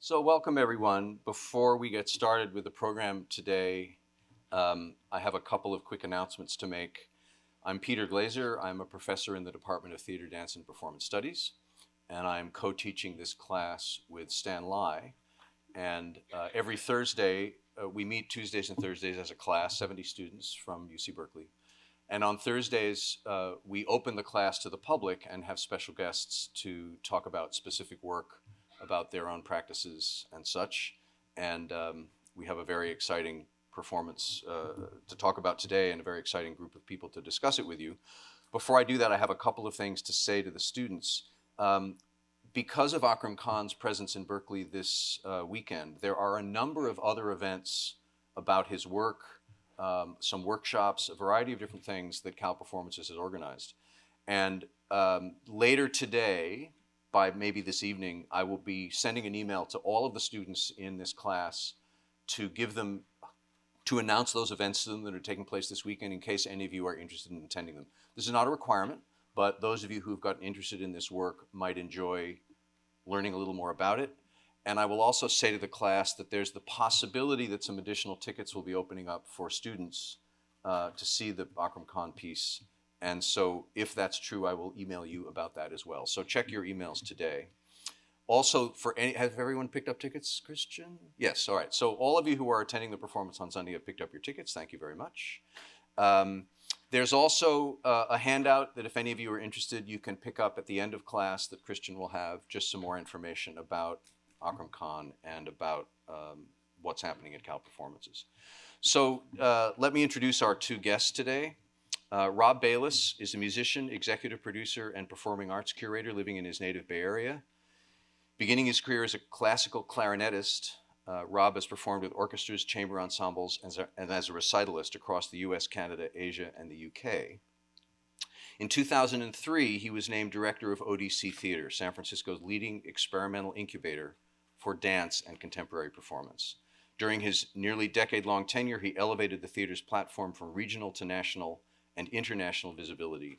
So welcome everyone. Before we get started with the program today, I have a couple of quick announcements to make. I'm Peter Glazer. I'm a professor in the Department of Theater, Dance, and Performance Studies, and I'm co-teaching this class with Stan Lai. And every Thursday, we meet Tuesdays and Thursdays as a class, 70 students from UC Berkeley. And on Thursdays, we open the class to the public and have special guests to talk about specific work, about their own practices and such. And we have a very exciting performance to talk about today and a very exciting group of people to discuss it with you. Before I do that, I have a couple of things to say to the students. Because of Akram Khan's presence in Berkeley this weekend, there are a number of other events about his work, some workshops, a variety of different things that Cal Performances has organized. And later today, by maybe this evening, I will be sending an email to all of the students in this class to announce those events to them that are taking place this weekend in case any of you are interested in attending them. This is not a requirement, but those of you who've gotten interested in this work might enjoy learning a little more about it. And I will also say to the class that there's the possibility that some additional tickets will be opening up for students to see the Akram Khan piece. And so if that's true, I will email you about that as well. So check your emails today. Also, have everyone picked up tickets, Christian? Yes, all right. So all of you who are attending the performance on Sunday have picked up your tickets. Thank you very much. There's also a handout that if any of you are interested, you can pick up at the end of class that Christian will have just some more information about Akram Khan and about what's happening at Cal Performances. So let me introduce our two guests today. Rob Bailis is a musician, executive producer, and performing arts curator living in his native Bay Area. Beginning his career as a classical clarinetist, Rob has performed with orchestras, chamber ensembles, and as a recitalist across the US, Canada, Asia, and the UK. In 2003, he was named director of ODC Theater, San Francisco's leading experimental incubator for dance and contemporary performance. During his nearly decade-long tenure, he elevated the theater's platform from regional to national and international visibility,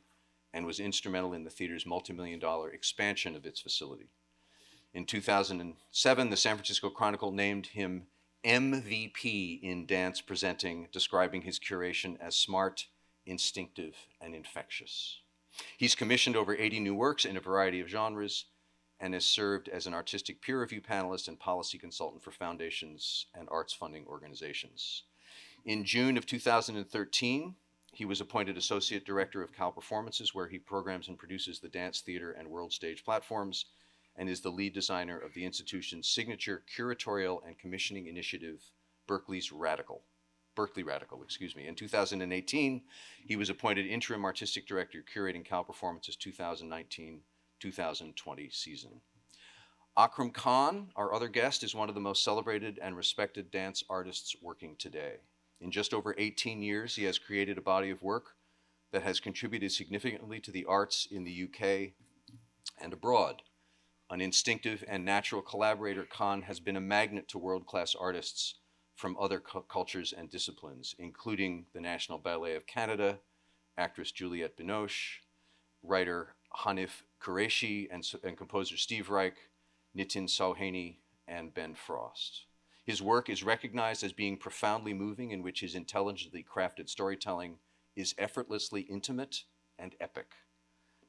and was instrumental in the theater's multi-million-dollar expansion of its facility. In 2007, the San Francisco Chronicle named him MVP in dance presenting, describing his curation as smart, instinctive, and infectious. He's commissioned over 80 new works in a variety of genres and has served as an artistic peer review panelist and policy consultant for foundations and arts funding organizations. In June of 2013, he was appointed Associate Director of Cal Performances, where he programs and produces the dance, theater, and world stage platforms, and is the lead designer of the institution's signature curatorial and commissioning initiative, Berkeley Radical. In 2018, he was appointed Interim Artistic Director, curating Cal Performances 2019-2020 season. Akram Khan, our other guest, is one of the most celebrated and respected dance artists working today. In just over 18 years, he has created a body of work that has contributed significantly to the arts in the UK and abroad. An instinctive and natural collaborator, Khan has been a magnet to world-class artists from other cultures and disciplines, including the National Ballet of Canada, actress Juliette Binoche, writer Hanif Qureshi, and composer Steve Reich, Nitin Sohani, and Ben Frost. His work is recognized as being profoundly moving, in which his intelligently crafted storytelling is effortlessly intimate and epic.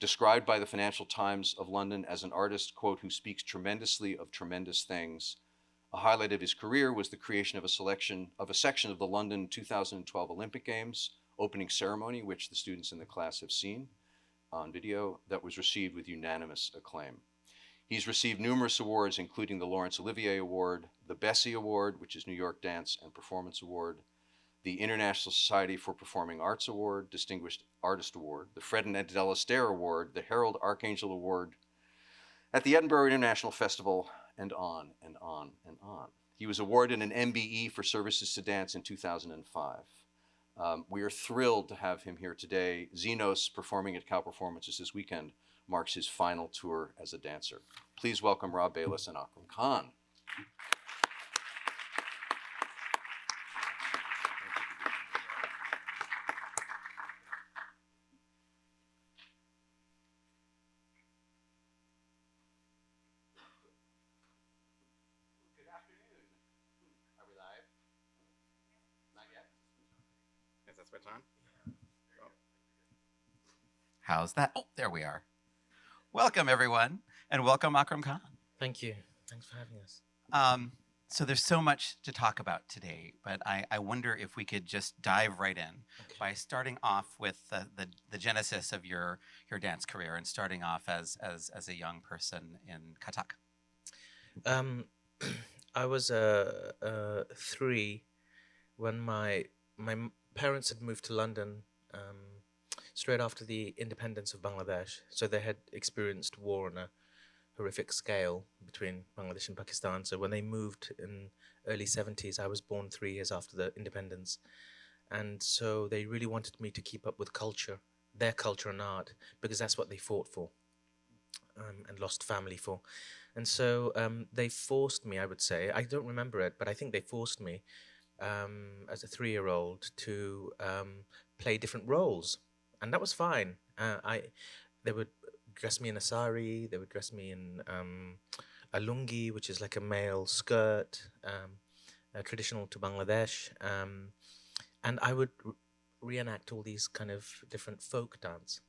Described by the Financial Times of London as an artist, quote, who speaks tremendously of tremendous things, a highlight of his career was the creation of a section of the London 2012 Olympic Games opening ceremony, which the students in the class have seen on video, that was received with unanimous acclaim. He's received numerous awards, including the Laurence Olivier Award, the Bessie Award, which is New York Dance and Performance Award, the International Society for Performing Arts Award, Distinguished Artist Award, the Fred and Adele Astaire Award, the Harold Archangel Award at the Edinburgh International Festival, and on and on and on. He was awarded an MBE for services to dance in 2005. We are thrilled to have him here today. XENOS, performing at Cal Performances this weekend, marks his final tour as a dancer. Please welcome Rob Bailis and Akram Khan. Switch on. Oh. How's that? Oh, there we are. Welcome, everyone, and welcome, Akram Khan. Thank you. Thanks for having us. So there's so much to talk about today, but I wonder if we could just dive right in by starting off with the genesis of your dance career and starting off as a young person in kathak. I was 3 when my parents had moved to London straight after the independence of Bangladesh. So they had experienced war on a horrific scale between Bangladesh and Pakistan. So when they moved in early 70s, I was born 3 years after the independence. And so they really wanted me to keep up with culture, their culture and art, because that's what they fought for and lost family for. And so they forced me, I would say, I don't remember it, but I think they forced me as a 3-year-old to play different roles. And that was fine. They would dress me in a sari, they would dress me in a lungi, which is like a male skirt, traditional to Bangladesh. And I would reenact all these kind of different folk dance.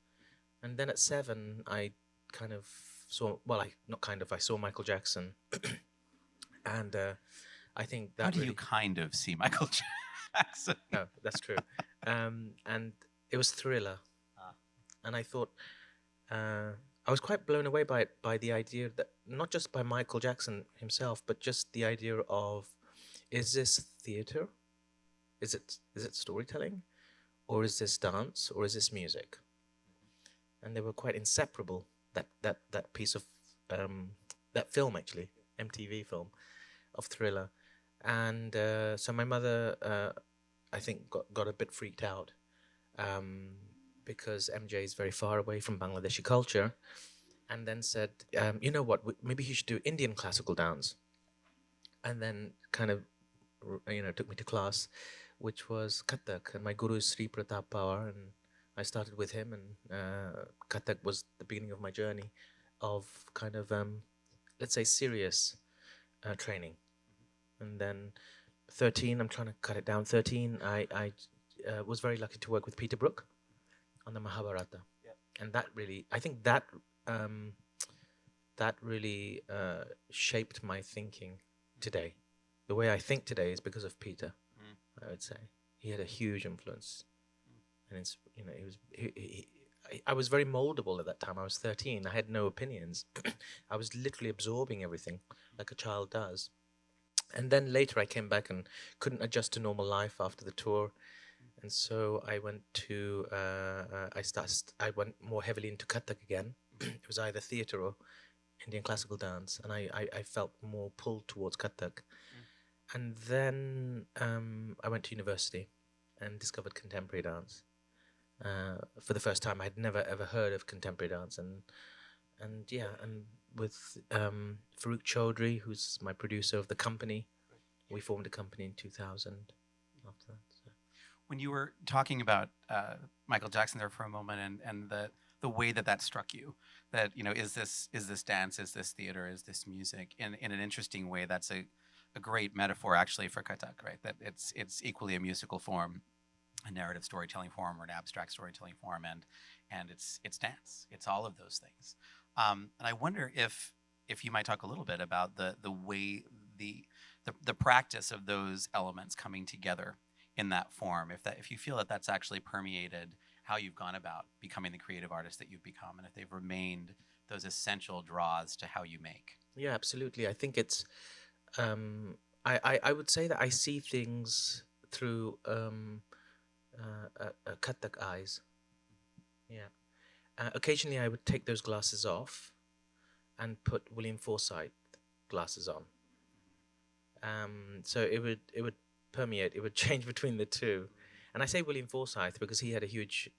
And then at 7, I kind of saw, I saw Michael Jackson. And I think that How do you kind of see Michael Jackson? No, that's true. And it was Thriller. And I thought, I was quite blown away by the idea that, not just by Michael Jackson himself, but just the idea of, is this theater? Is it storytelling? Or is this dance? Or is this music? And they were quite inseparable, that piece of, that film actually, MTV film of Thriller. And so my mother, I think, got a bit freaked out because MJ is very far away from Bangladeshi culture, and then said, you know what, maybe he should do Indian classical dance. And then kind of, took me to class, which was kathak, and my guru is Sri Pratap Pawar, and I started with him, and kathak was the beginning of my journey of kind of, let's say, serious training. And then 13, I'm trying to cut it down, 13, I was very lucky to work with Peter Brook on the Mahabharata. Yep. And that really, I think that really shaped my thinking today. The way I think today is because of Peter, I would say. He had a huge influence. And it's, I was very moldable at that time. I was 13. I had no opinions. I was literally absorbing everything like a child does. And then later I came back and couldn't adjust to normal life after the tour. And so I went to, I went more heavily into kathak again. It was either theatre or Indian classical dance. And I felt more pulled towards kathak. And then I went to university and discovered contemporary dance. For the first time, I had never ever heard of contemporary dance. And with Farooq Chaudhry, who's my producer of the company, we formed a company in 2000 after that. So. When you were talking about Michael Jackson there for a moment, and the way that struck you, that is this dance, is this theater, is this music, in an interesting way, that's a great metaphor actually for kathak, right? That it's equally a musical form, a narrative storytelling form, or an abstract storytelling form, and it's dance. It's all of those things. And I wonder if you might talk a little bit about the way the practice of those elements coming together in that form, if you feel that that's actually permeated how you've gone about becoming the creative artist that you've become, and if they've remained those essential draws to how you make. Yeah, absolutely. I think it's, I would say that I see things through kathak eyes. Yeah. Occasionally I would take those glasses off and put William Forsythe glasses on. So it would permeate, it would change between the two. And I say William Forsythe because he had a huge,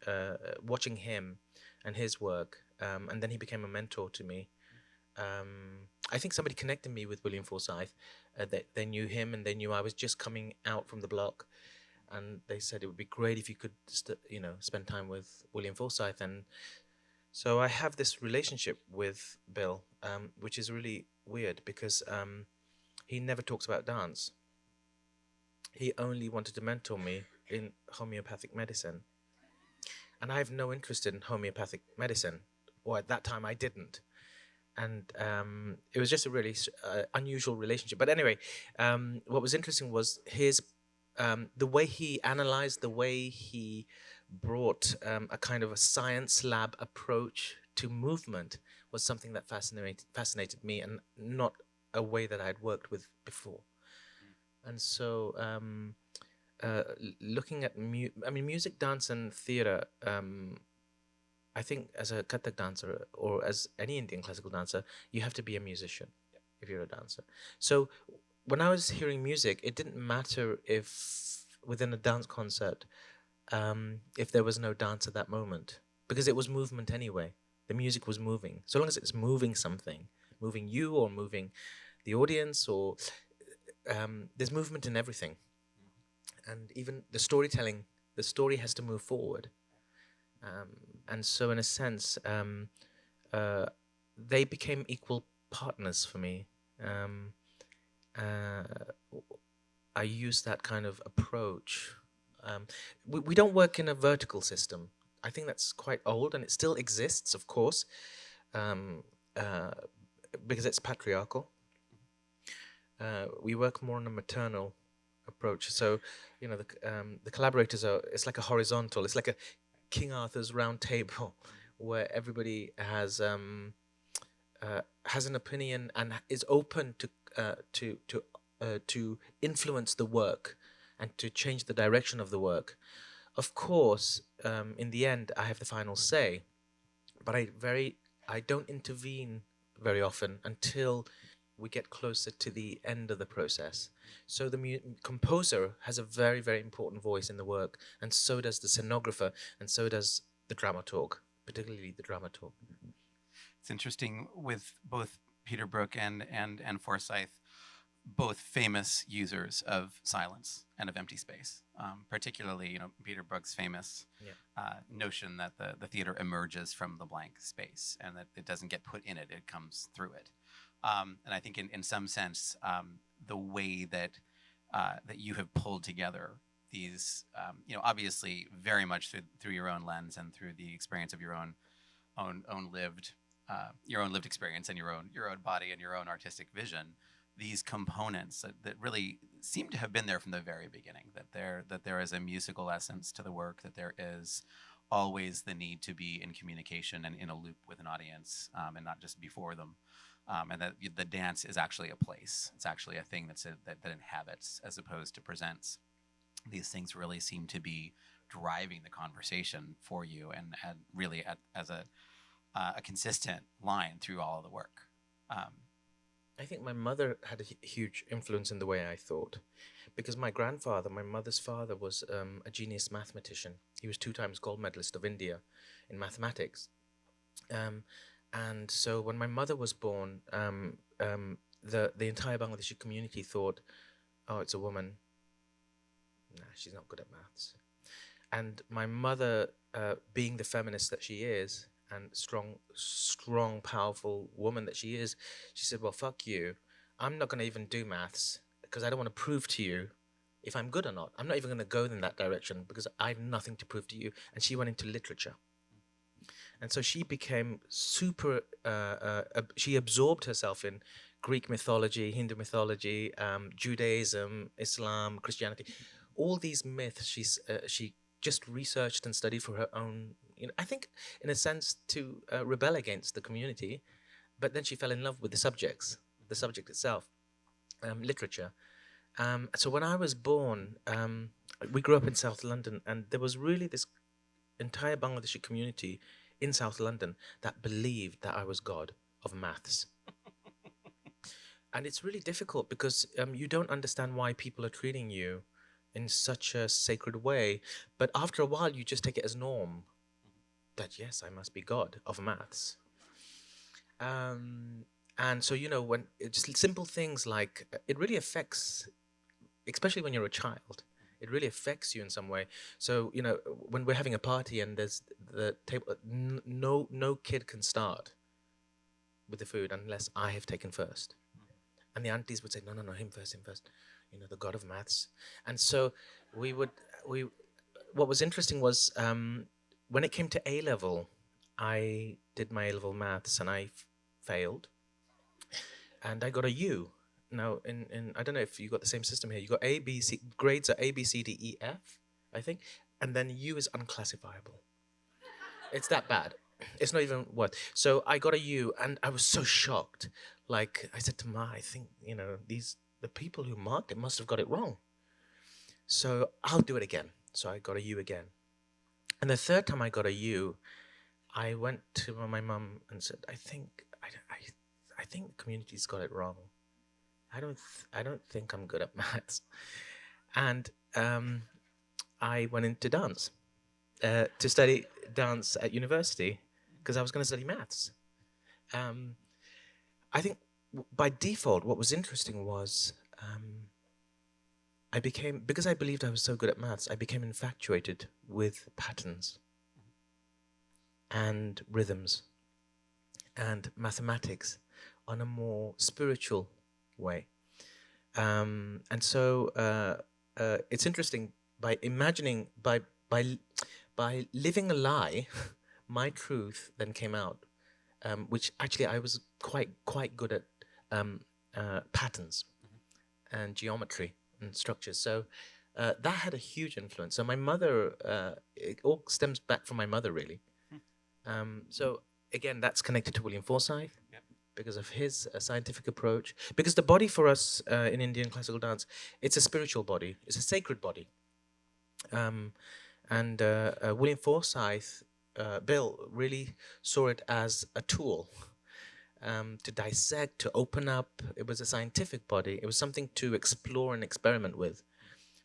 watching him and his work, and then he became a mentor to me. I think somebody connected me with William Forsythe. They knew him, and they knew I was just coming out from the block. And they said it would be great if you could, spend time with William Forsythe. And so I have this relationship with Bill, which is really weird because he never talks about dance. He only wanted to mentor me in homeopathic medicine, and I have no interest in homeopathic medicine, or at that time I didn't. And it was just a really unusual relationship. But anyway, what was interesting was his the way he analyzed, the way he brought a kind of a science lab approach to movement was something that fascinated me, and not a way that I had worked with before. And so looking at music, dance, and theater, I think as a kathak dancer or as any Indian classical dancer, you have to be a musician if you're a dancer. So when I was hearing music, it didn't matter if within a dance concert, if there was no dance at that moment, because it was movement anyway. The music was moving. So long as it's moving something, moving you or moving the audience, or there's movement in everything. And even the storytelling, the story has to move forward. And so in a sense, they became equal partners for me. I use that kind of approach. We don't work in a vertical system. I think that's quite old, and it still exists, of course, because it's patriarchal. We work more on a maternal approach. So, the collaborators it's like a horizontal. It's like a King Arthur's round table, where everybody has an opinion and is open to influence the work and to change the direction of the work. Of course, in the end, I have the final say, but I don't intervene very often until we get closer to the end of the process. So the composer has a very, very important voice in the work, and so does the scenographer, and so does the dramaturg, particularly the dramaturg. It's interesting with both Peter Brook and Forsyth, both famous users of silence and of empty space. Particularly, Peter Brook's famous notion that the theater emerges from the blank space, and that it doesn't get put in it; it comes through it. And I think, in some sense, the way that you have pulled together these, obviously very much through your own lens and through the experience of your own lived experience and your own body and your own artistic vision, these components that really seem to have been there from the very beginning, that there is a musical essence to the work, that there is always the need to be in communication and in a loop with an audience, and not just before them, and that the dance is actually a place. It's actually a thing that inhabits as opposed to presents. These things really seem to be driving the conversation for you, and really as a consistent line through all of the work. I think my mother had a huge influence in the way I thought, because my grandfather, my mother's father, was a genius mathematician. He was 2 times gold medalist of India in mathematics. And so when my mother was born, the entire Bangladeshi community thought, oh, it's a woman. Nah, she's not good at maths. And my mother, being the feminist that she is, and strong, powerful woman that she is, she said, well, fuck you. I'm not going to even do maths because I don't want to prove to you if I'm good or not. I'm not even going to go in that direction because I have nothing to prove to you. And she went into literature. And so she became super, she absorbed herself in Greek mythology, Hindu mythology, Judaism, Islam, Christianity. All these myths she just researched and studied for her own, I think in a sense to rebel against the community, but then she fell in love with the subject itself, literature. So when I was born, we grew up in South London, and there was really this entire Bangladeshi community in South London that believed that I was God of maths. And it's really difficult because you don't understand why people are treating you in such a sacred way, but after a while you just take it as norm that yes, I must be God of maths. And so when just simple things like it really affects, especially when you're a child, it really affects you in some way. So when we're having a party and there's the table, no kid can start with the food unless I have taken first. And the aunties would say, no, him first, the God of maths. And so we would what was interesting was when it came to A level, I did my A level maths and I failed, and I got a U. Now, in I don't know if you got the same system here. You got A, B, C. Grades are A, B, C, D, E, F, I think, and then U is unclassifiable. It's that bad. It's not even what. So I got a U, and I was so shocked. Like I said to Ma, I think the people who marked it must have got it wrong. So I'll do it again. So I got a U again, and the third time I got a U, I went to my mum and said, I think the community's got it wrong. I don't think I'm good at maths, and I went into dance to study dance at university because I was going to study maths. I think by default, what was interesting was because I believed I was so good at maths, I became infatuated with patterns and rhythms and mathematics on a more spiritual way. And so it's interesting, by living a lie, my truth then came out, which actually I was quite good at patterns and geometry and structures. So that had a huge influence. So my mother, it all stems back from my mother, really. So again, that's connected to William Forsythe. Yep. Because of his scientific approach. Because the body for us in Indian classical dance, it's a spiritual body. It's a sacred body. And William Forsythe, Bill, really saw it as a tool to dissect, to open up. It was a scientific body. It was something to explore and experiment with.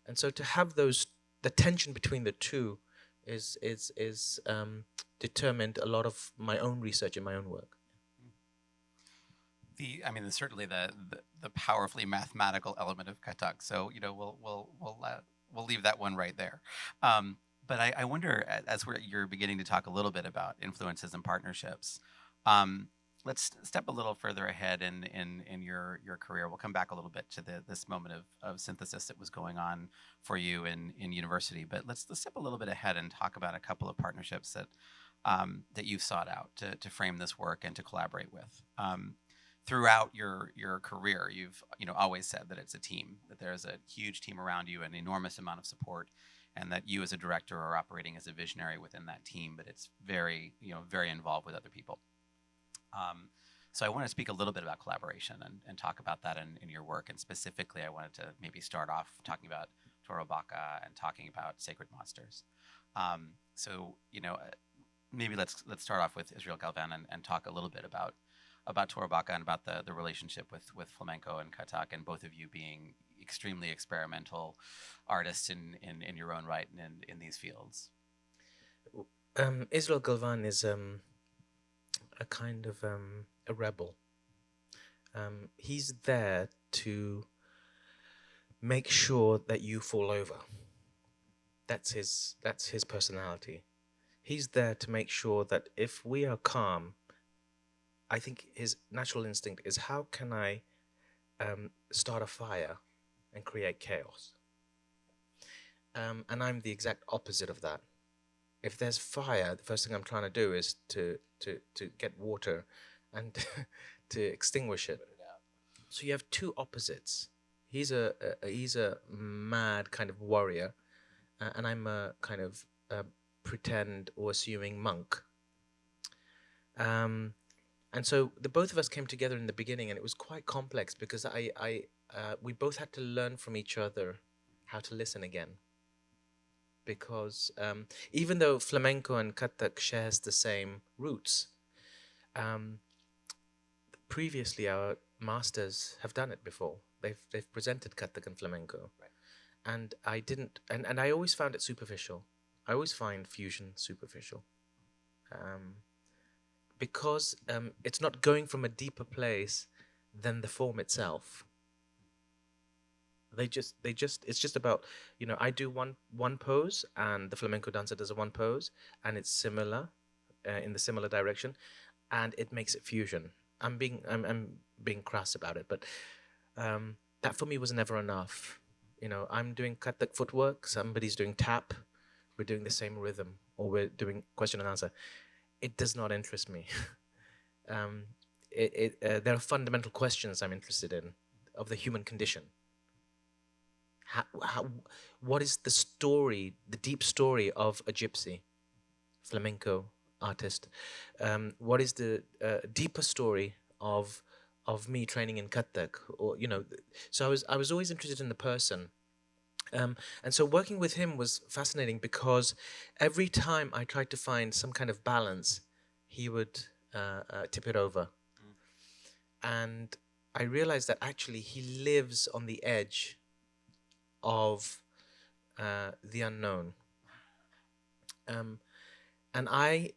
And so to have the tension between the two is determined a lot of my own research and my own work. Certainly the powerfully mathematical element of kathak. So we'll leave that one right there. But I wonder, as you're beginning to talk a little bit about influences and partnerships, let's step a little further ahead in your career. We'll come back a little bit to this moment of synthesis that was going on for you in university. But let's step a little bit ahead and talk about a couple of partnerships that you've sought out to frame this work and to collaborate with. Throughout your career, you've always said that it's a team, that there's a huge team around you, an enormous amount of support, and that you as a director are operating as a visionary within that team, but it's very involved with other people. So I want to speak a little bit about collaboration and talk about that in your work, and specifically I wanted to maybe start off talking about Choreographer and talking about Sacred Monsters. Maybe let's start off with Israel Galvan and talk a little bit about Choreographer and about the relationship with flamenco and kathak, and both of you being extremely experimental artists in your own right and in these fields. Israel Galvan is a kind of a rebel. He's there to make sure that you fall over. That's his personality. He's there to make sure that if we are calm, I think his natural instinct is, how can I start a fire and create chaos? And I'm the exact opposite of that. If there's fire, the first thing I'm trying to do is to get water and to extinguish it. So you have two opposites. He's a mad kind of warrior, and I'm a kind of pretend or assuming monk. And so the both of us came together in the beginning, and it was quite complex because we both had to learn from each other how to listen again. Because even though flamenco and kathak shares the same roots, previously our masters have done it before. They've presented kathak and flamenco, right. And I didn't, and I always found it superficial. I always find fusion superficial. Because it's not going from a deeper place than the form itself. It's just about, I do one pose and the flamenco dancer does a one pose and it's similar, in the similar direction, and it makes it fusion. I'm being crass about it, but that for me was never enough. I'm doing kathak footwork, somebody's doing tap, we're doing the same rhythm, or we're doing question and answer. It does not interest me. um, there are fundamental questions I'm interested in of the human condition. What is the story, the deep story of a gypsy, flamenco artist? What is the deeper story of me training in kathak? Or so I was always interested in the person. And so working with him was fascinating because every time I tried to find some kind of balance, he would tip it over. And I realized that actually he lives on the edge of the unknown. And I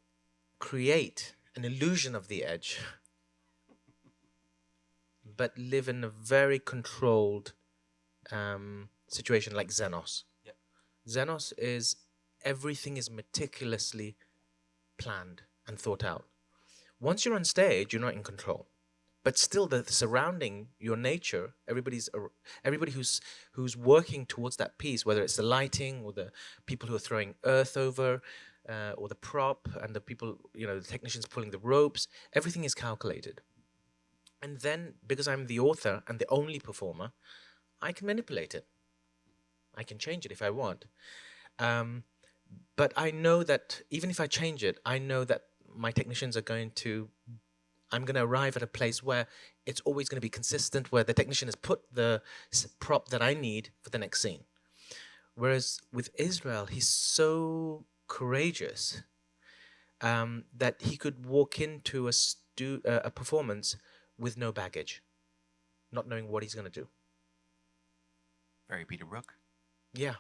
create an illusion of the edge, but live in a very controlled situation like XENOS. Yep. XENOS is everything is meticulously planned and thought out. Once you're on stage, you're not in control. But still, the surrounding, your nature, everybody who's working towards that piece, whether it's the lighting or the people who are throwing earth over, or the prop and the people, the technicians pulling the ropes, everything is calculated. And then, because I'm the author and the only performer, I can manipulate it. I can change it if I want. But I know that even if I change it, I know that my technicians I'm going to arrive at a place where it's always going to be consistent, where the technician has put the prop that I need for the next scene. Whereas with Israel, he's so courageous that he could walk into a performance with no baggage, not knowing what he's going to do. Very Peter Brook. Yeah.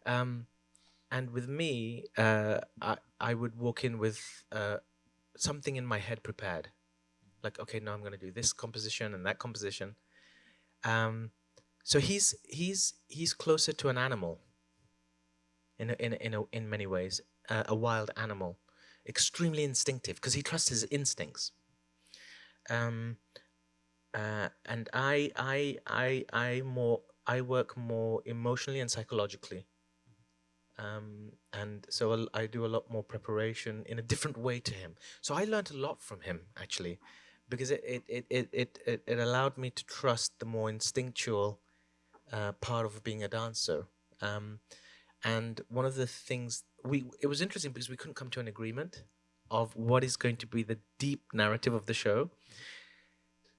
And with me, I would walk in with something in my head prepared, like, okay, now I'm going to do this composition and that composition. So he's closer to an animal in many ways, a wild animal, extremely instinctive because he trusts his instincts. And I work more emotionally and psychologically. And so I do a lot more preparation in a different way to him. So I learned a lot from him, actually, because it allowed me to trust the more instinctual part of being a dancer. And one of the things it was interesting because we couldn't come to an agreement of what is going to be the deep narrative of the show.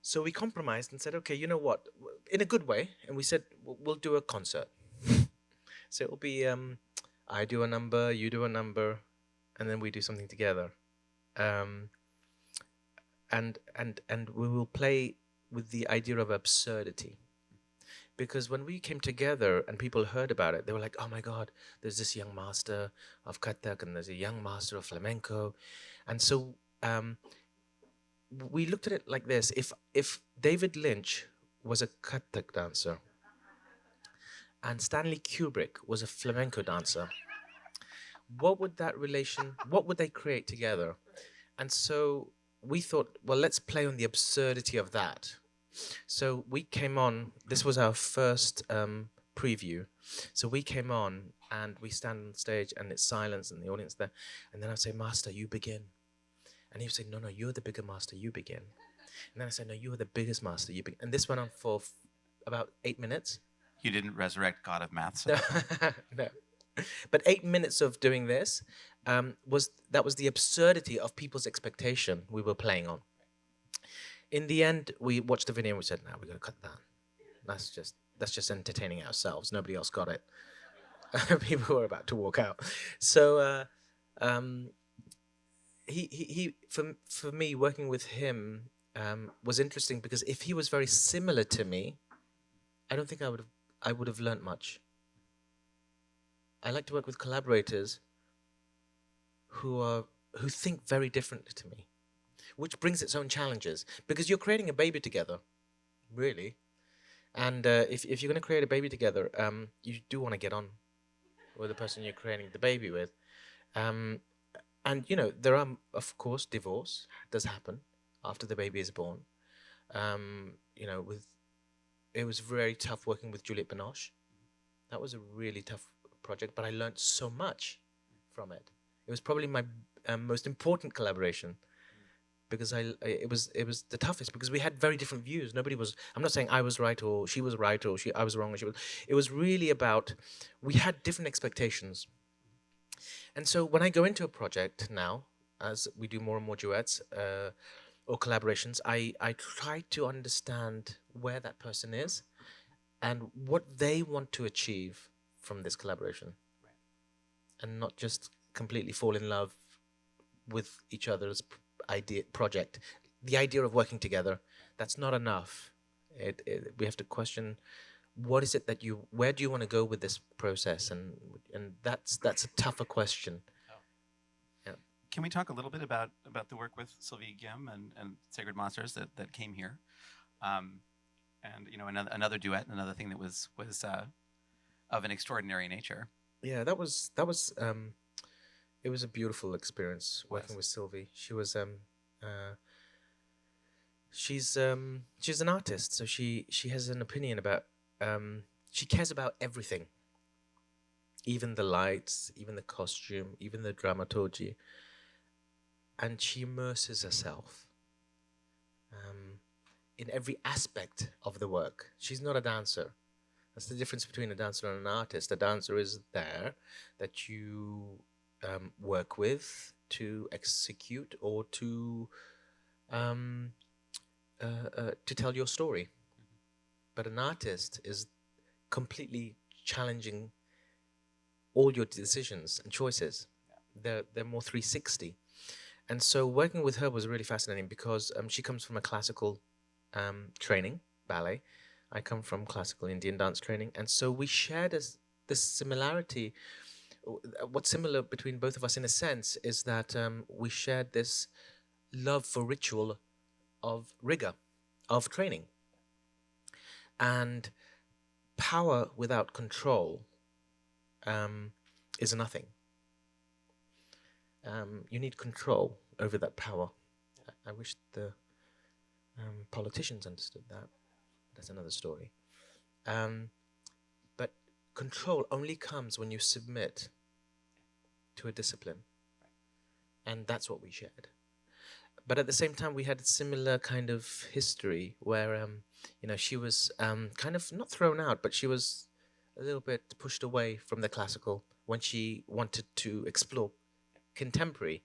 So we compromised and said, okay, you know what, in a good way. And we said, we'll do a concert. So it'll be, I do a number, you do a number, and then we do something together. And we will play with the idea of absurdity. Because when we came together and people heard about it, they were like, oh my God, there's this young master of kathak and there's a young master of flamenco. And so we looked at it like this. If David Lynch was a kathak dancer and Stanley Kubrick was a flamenco dancer, what would they create together? And so we thought, well, let's play on the absurdity of that. So we came on, this was our first preview. So we came on and we stand on stage and it's silence and the audience there. And then I'd say, Master, you begin. And he would say, no, you're the bigger master, you begin. And then I said, no, you are the biggest master, you begin. And this went on for about 8 minutes. You didn't resurrect God of Maths? No. But 8 minutes of doing this was the absurdity of people's expectation we were playing on. In the end, we watched the video and we said, no, we're going to cut that. That's just entertaining ourselves. Nobody else got it. People were about to walk out. So for me, working with him was interesting because if he was very similar to me, I don't think I would have learnt much. I like to work with collaborators who think very differently to me, which brings its own challenges because you're creating a baby together, really. And if you're going to create a baby together, you do want to get on with the person you're creating the baby with. And, there are, of course, divorce does happen after the baby is born. it was very tough working with Juliette Binoche. That was a really tough project, but I learned so much from it. It was probably my most important collaboration, because it was the toughest, because we had very different views. I'm not saying I was right or she was right, or I was wrong or she was. It was really about, we had different expectations. And so when I go into a project now, as we do more and more duets or collaborations, I try to understand where that person is and what they want to achieve from this collaboration. Right. And not just completely fall in love with each other's project. The idea of working together, that's not enough. We have to question, what is it that where do you want to go with this process? And that's a tougher question. Yeah. Can we talk a little bit about the work with Sylvie, Geum, and Sacred Monsters that came here? And you know, another duet, another thing that was of an extraordinary nature. Yeah, that was it was a beautiful experience working with Sylvie. She was she's an artist, so she has an opinion about, she cares about everything, even the lights, even the costume, even the dramaturgy, and she immerses herself in every aspect of the work. She's not a dancer. That's the difference between a dancer and an artist. A dancer is there that you work with to execute or to tell your story. But an artist is completely challenging all your decisions and choices. They're more 360. And so working with her was really fascinating, because she comes from a classical training, ballet. I come from classical Indian dance training. And so we shared this similarity. What's similar between both of us, in a sense, is that we shared this love for ritual, of rigor, of training. And power without control is nothing. You need control over that power. I wish the politicians understood that. That's another story. But control only comes when you submit to a discipline. And that's what we shared. But at the same time, we had a similar kind of history where, you know, she was kind of not thrown out, but she was a little bit pushed away from the classical when she wanted to explore contemporary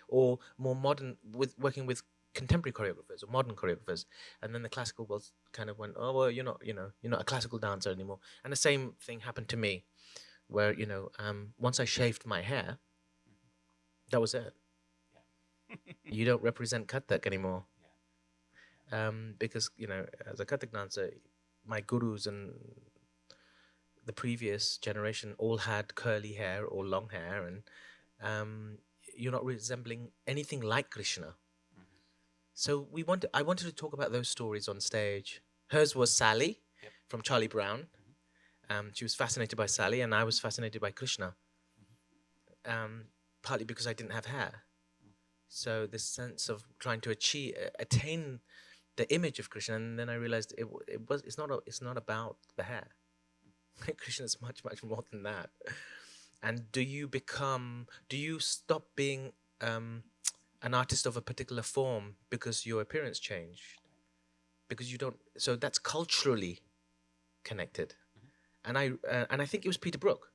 or more modern, with working with contemporary choreographers or modern choreographers. And then the classical was kind of went, oh, well, you're not a classical dancer anymore. And the same thing happened to me, where, you know, once I shaved my hair, that was it. You don't represent kathak anymore. Because, you know, as a kathak dancer, my gurus and the previous generation all had curly hair or long hair, and you're not resembling anything like Krishna. So I wanted to talk about those stories on stage. Hers was Sally from Charlie Brown. She was fascinated by Sally, and I was fascinated by Krishna. Partly because I didn't have hair. So this sense of trying to attain the image of Krishna, and then I realized it's not about the hair. Krishna is much, much more than that. And do you stop being an artist of a particular form because your appearance changed? Because you don't. So that's culturally connected. And I think it was Peter Brook.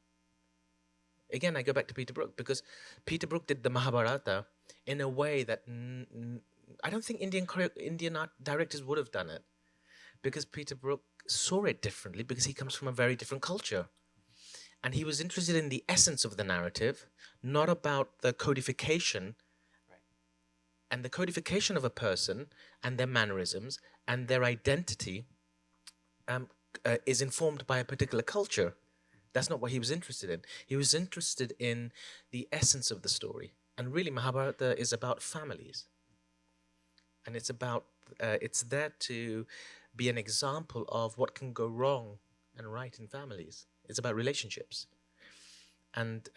Again, I go back to Peter Brook, because Peter Brook did the Mahabharata in a way that I don't think Indian art directors would have done it, because Peter Brook saw it differently, because he comes from a very different culture. And he was interested in the essence of the narrative, not about the codification. Right. And the codification of a person and their mannerisms and their identity is informed by a particular culture. That's not what he was interested in. He was interested in the essence of the story. And really, Mahabharata is about families. And it's there to be an example of what can go wrong and right in families. It's about relationships. And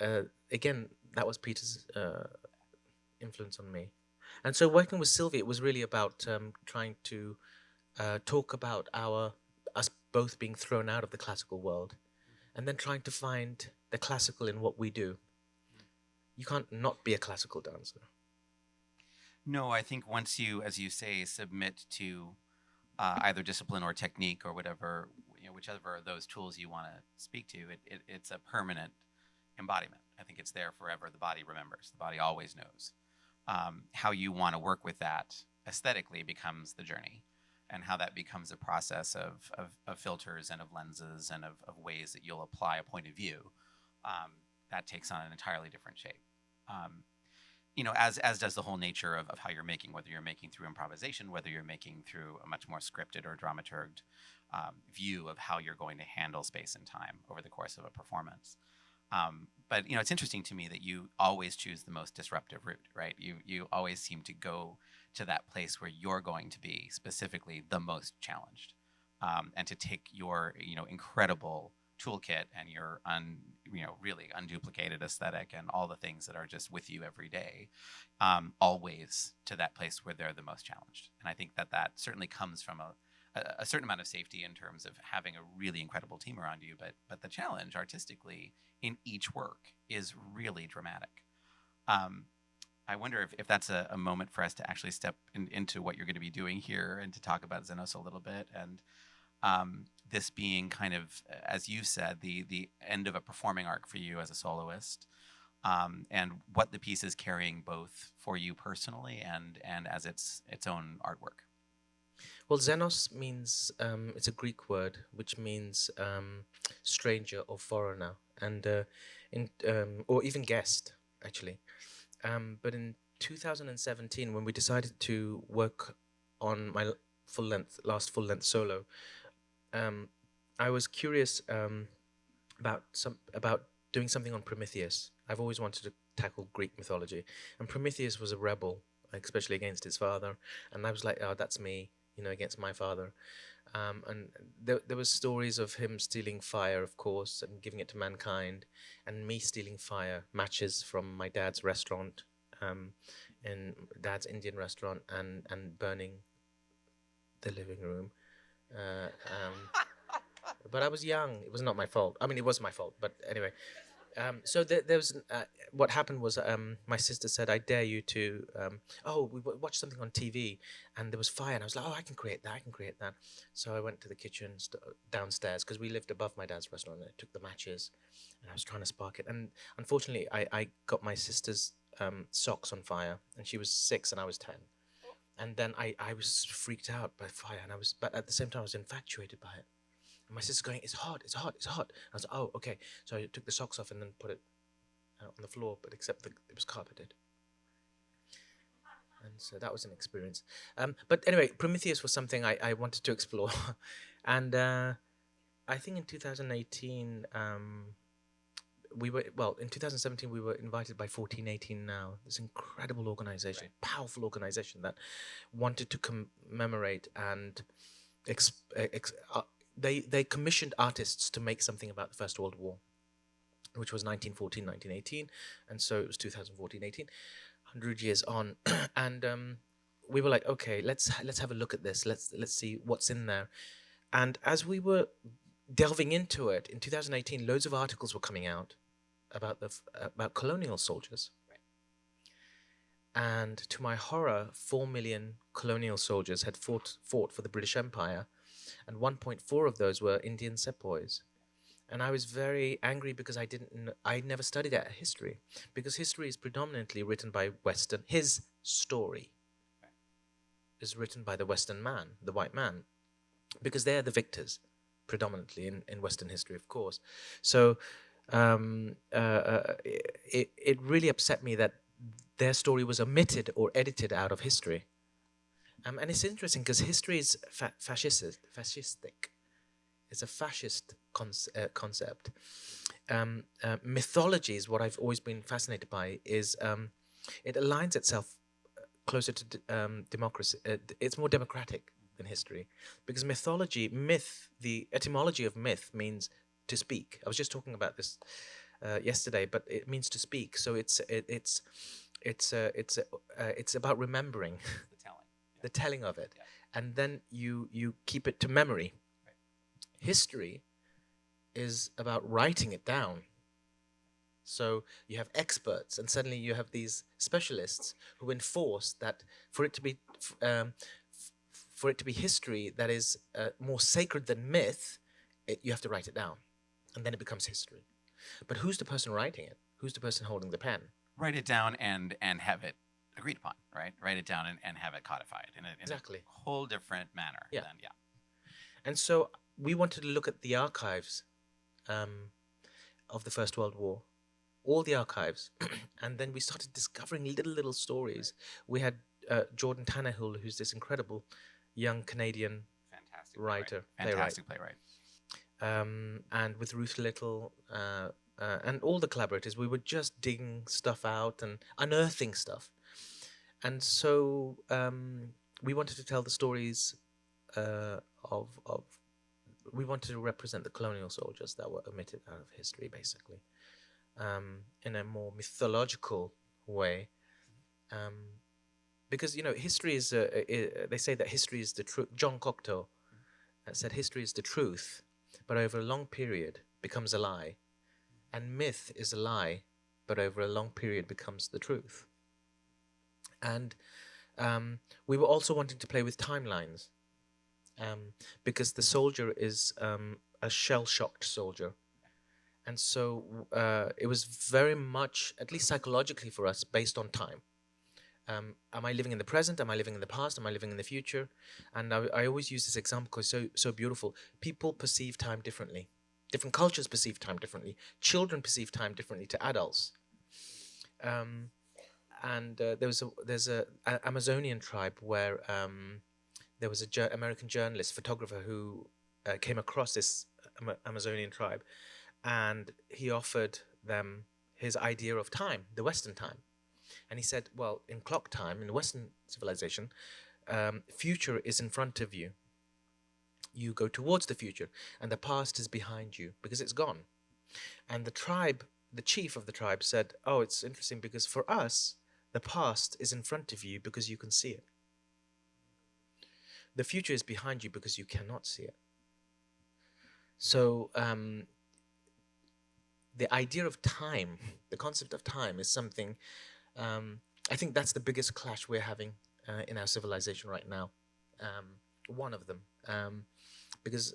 again, that was Peter's influence on me. And so working with Sylvie, it was really about trying to talk about our us both being thrown out of the classical world, and then trying to find the classical in what we do. You can't not be a classical dancer. No, I think once you, as you say, submit to either discipline or technique or whatever, whichever of those tools you want to speak to, it's a permanent embodiment. I think it's there forever. The body remembers. The body always knows. How you want to work with that aesthetically becomes the journey, and how that becomes a process of filters and of lenses and of ways that you'll apply a point of view. That takes on an entirely different shape. As does the whole nature of how you're making, whether you're making through improvisation, whether you're making through a much more scripted or dramaturged view of how you're going to handle space and time over the course of a performance. But it's interesting to me that you always choose the most disruptive route, right? You always seem to go to that place where you're going to be specifically the most challenged, and to take your incredible toolkit and your really unduplicated aesthetic and all the things that are just with you every day, always to that place where they're the most challenged. And I think that certainly comes from a certain amount of safety in terms of having a really incredible team around you, but the challenge artistically in each work is really dramatic. I wonder if that's a moment for us to actually step into what you're going to be doing here and to talk about XENOS a little bit, and this being kind of, as you said, the end of a performing arc for you as a soloist, and what the piece is carrying both for you personally and as its own artwork. Well, XENOS means, it's a Greek word, which means stranger or foreigner, and or even guest, actually. But in 2017, when we decided to work on my last full-length solo, I was curious about doing something on Prometheus. I've always wanted to tackle Greek mythology, and Prometheus was a rebel, especially against his father, and I was like, oh, that's me, against my father. And there was stories of him stealing fire, of course, and giving it to mankind, and me stealing fire, matches from my dad's restaurant, in dad's Indian restaurant, and burning the living room. But I was young. It was not my fault. I mean, it was my fault, but anyway. So there was what happened was my sister said, "I dare you to we watched something on TV, and there was fire, and I was like, oh, I can create that. So I went to the kitchen downstairs, because we lived above my dad's restaurant, and I took the matches, and I was trying to spark it, and unfortunately I got my sister's socks on fire, and she was 6 and I was 10, and then I was freaked out by fire, but at the same time I was infatuated by it. And my sister's going, it's hot. I was like, oh, okay. So I took the socks off and then put it on the floor, but except it was carpeted. And so that was an experience. But anyway, Prometheus was something I wanted to explore. And I think in 2018, in 2017, we were invited by 1418 Now, this incredible organization, right, powerful organization that wanted to commemorate and they commissioned artists to make something about the First World War, which was 1914, 1918, and so it was 2014-18, 100 years on, and we were like, okay, let's have a look at this. Let's see what's in there. And as we were delving into it in 2018, loads of articles were coming out about colonial soldiers. And to my horror, 4 million colonial soldiers had fought for the British Empire, and 1.4 of those were Indian sepoys. And I was very angry because I never studied that history, because history is predominantly written by Western. His story is written by the Western man, the white man, because they are the victors predominantly in Western history, of course. So it really upset me that their story was omitted or edited out of history. And it's interesting because history is fascistic. It's a fascist concept. Mythology is what I've always been fascinated by. Is it aligns itself closer to democracy. It's more democratic than history, because mythology, the etymology of myth means to speak. I was just talking about this yesterday, but it means to speak. So it's about remembering. The telling of it, yeah. And then you keep it to memory. Right. History is about writing it down. So you have experts, and suddenly you have these specialists who enforce that for it to be history that is more sacred than myth, you have to write it down, and then it becomes history. But who's the person writing it? Who's the person holding the pen? Write it down and have it agreed upon, right? Write it down and have it codified in Exactly. a whole different manner. Yeah. Than, And so we wanted to look at the archives of the First World War, all the archives, and then we started discovering little stories. We had Jordan Tannehill, who's this incredible young Canadian fantastic writer, fantastic playwright. And with Ruth Little and all the collaborators, we were just digging stuff out and unearthing stuff. And so we wanted to tell the stories we wanted to represent the colonial soldiers that were omitted out of history, basically, in a more mythological way. Because, history is, they say that history is the truth. John Cocteau said history is the truth, but over a long period becomes a lie. And myth is a lie, but over a long period becomes the truth. And we were also wanting to play with timelines, because the soldier is a shell-shocked soldier. And so it was very much, at least psychologically for us, based on time. Am I living in the present? Am I living in the past? Am I living in the future? And I always use this example because it's so beautiful. People perceive time differently. Different cultures perceive time differently. Children perceive time differently to adults. And there's a Amazonian tribe where there was a American journalist, photographer, who came across this Amazonian tribe, and he offered them his idea of time, the Western time. And he said, well, in clock time, in the Western civilization, future is in front of you. You go towards the future, and the past is behind you because it's gone. And the chief of the tribe said, oh, it's interesting because for us, the past is in front of you because you can see it. The future is behind you because you cannot see it. So the idea of time, the concept of time, is something, I think that's the biggest clash we're having in our civilization right now. One of them. Because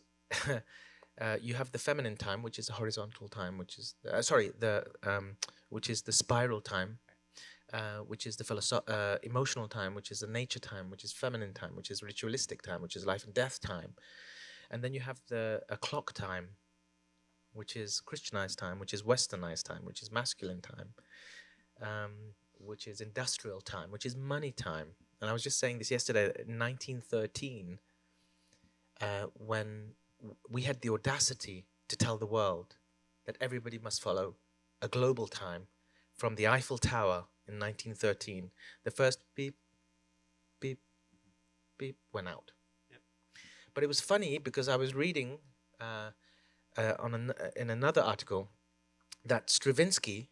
you have the feminine time, which is the horizontal time, which is which is the spiral time, which is the emotional time, which is the nature time, which is feminine time, which is ritualistic time, which is life and death time. And then you have a clock time, which is Christianized time, which is westernized time, which is masculine time, which is industrial time, which is money time. And I was just saying this yesterday, in 1913, when we had the audacity to tell the world that everybody must follow a global time from the Eiffel Tower in 1913, the first beep, beep, beep went out. Yep. But it was funny because I was reading in another article that Stravinsky,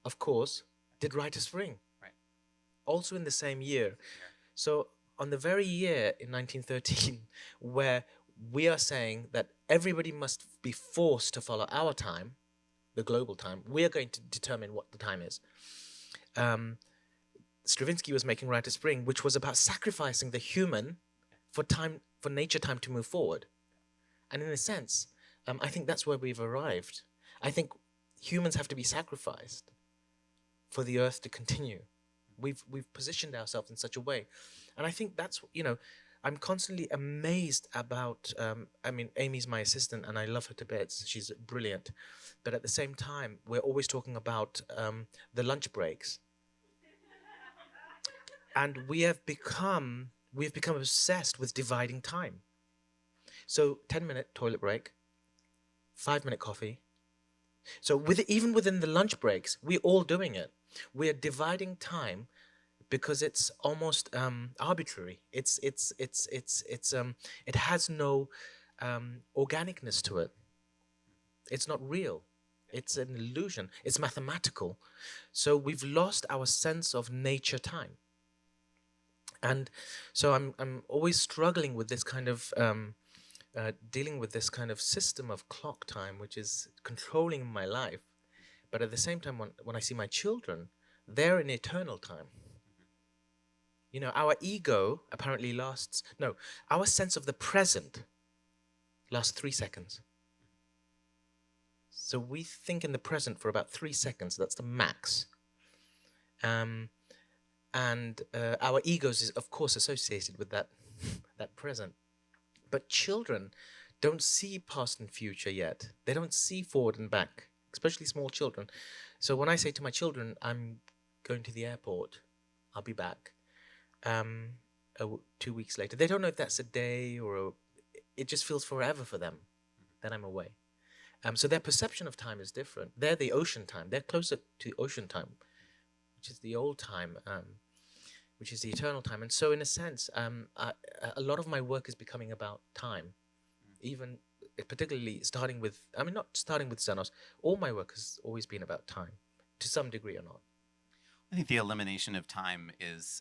of course, did Rite of Spring. Right. Also in the same year. Yeah. So on the very year in 1913 where we are saying that everybody must be forced to follow our time, the global time, we are going to determine what the time is. Stravinsky was making Rite of Spring, which was about sacrificing the human for nature time to move forward. And in a sense, I think that's where we've arrived. I think humans have to be sacrificed for the earth to continue. We've positioned ourselves in such a way. And I think that's, I'm constantly amazed about, Amy's my assistant and I love her to bits. She's brilliant. But at the same time, we're always talking about the lunch breaks. And we've become obsessed with dividing time. So 10-minute toilet break, 5-minute coffee. So even within the lunch breaks, we're all doing it. We're dividing time because it's almost arbitrary. It has no organicness to it. It's not real. It's an illusion. It's mathematical. So we've lost our sense of nature time. And so I'm always struggling with this kind of dealing with this kind of system of clock time, which is controlling my life. But at the same time, when I see my children, they're in eternal time. You know, our ego apparently lasts, no, our sense of the present lasts 3 seconds. So we think in the present for about 3 seconds. That's the max. And our egos is, of course, associated with that, that present. But children don't see past and future yet. They don't see forward and back, especially small children. So when I say to my children, I'm going to the airport, I'll be back, 2 weeks later, they don't know if that's a day or it just feels forever for them. Then I'm away. So their perception of time is different. They're the ocean time. They're closer to ocean time, which is the old time, which is the eternal time. And so in a sense, a lot of my work is becoming about time, even particularly starting with, I mean, not starting with XENOS. All my work has always been about time, to some degree or not. I think the elimination of time is,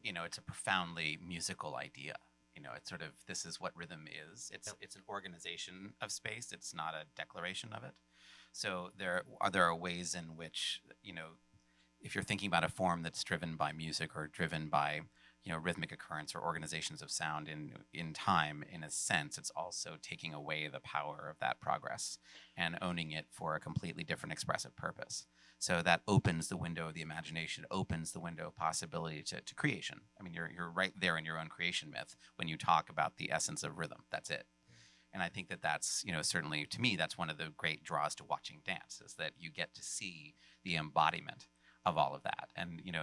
you know, it's a profoundly musical idea. You know, it's sort of, this is what rhythm is. It's an organization of space. It's not a declaration of it. So there are ways in which, you know, if you're thinking about a form that's driven by music or driven by, you know, rhythmic occurrence or organizations of sound in time, in a sense, it's also taking away the power of that progress and owning it for a completely different expressive purpose. So that opens the window of the imagination, opens the window of possibility to creation. I mean, you're right there in your own creation myth when you talk about the essence of rhythm. That's it. And I think that that's, you know, certainly to me, that's one of the great draws to watching dance, is that you get to see the embodiment of all of that. And, you know,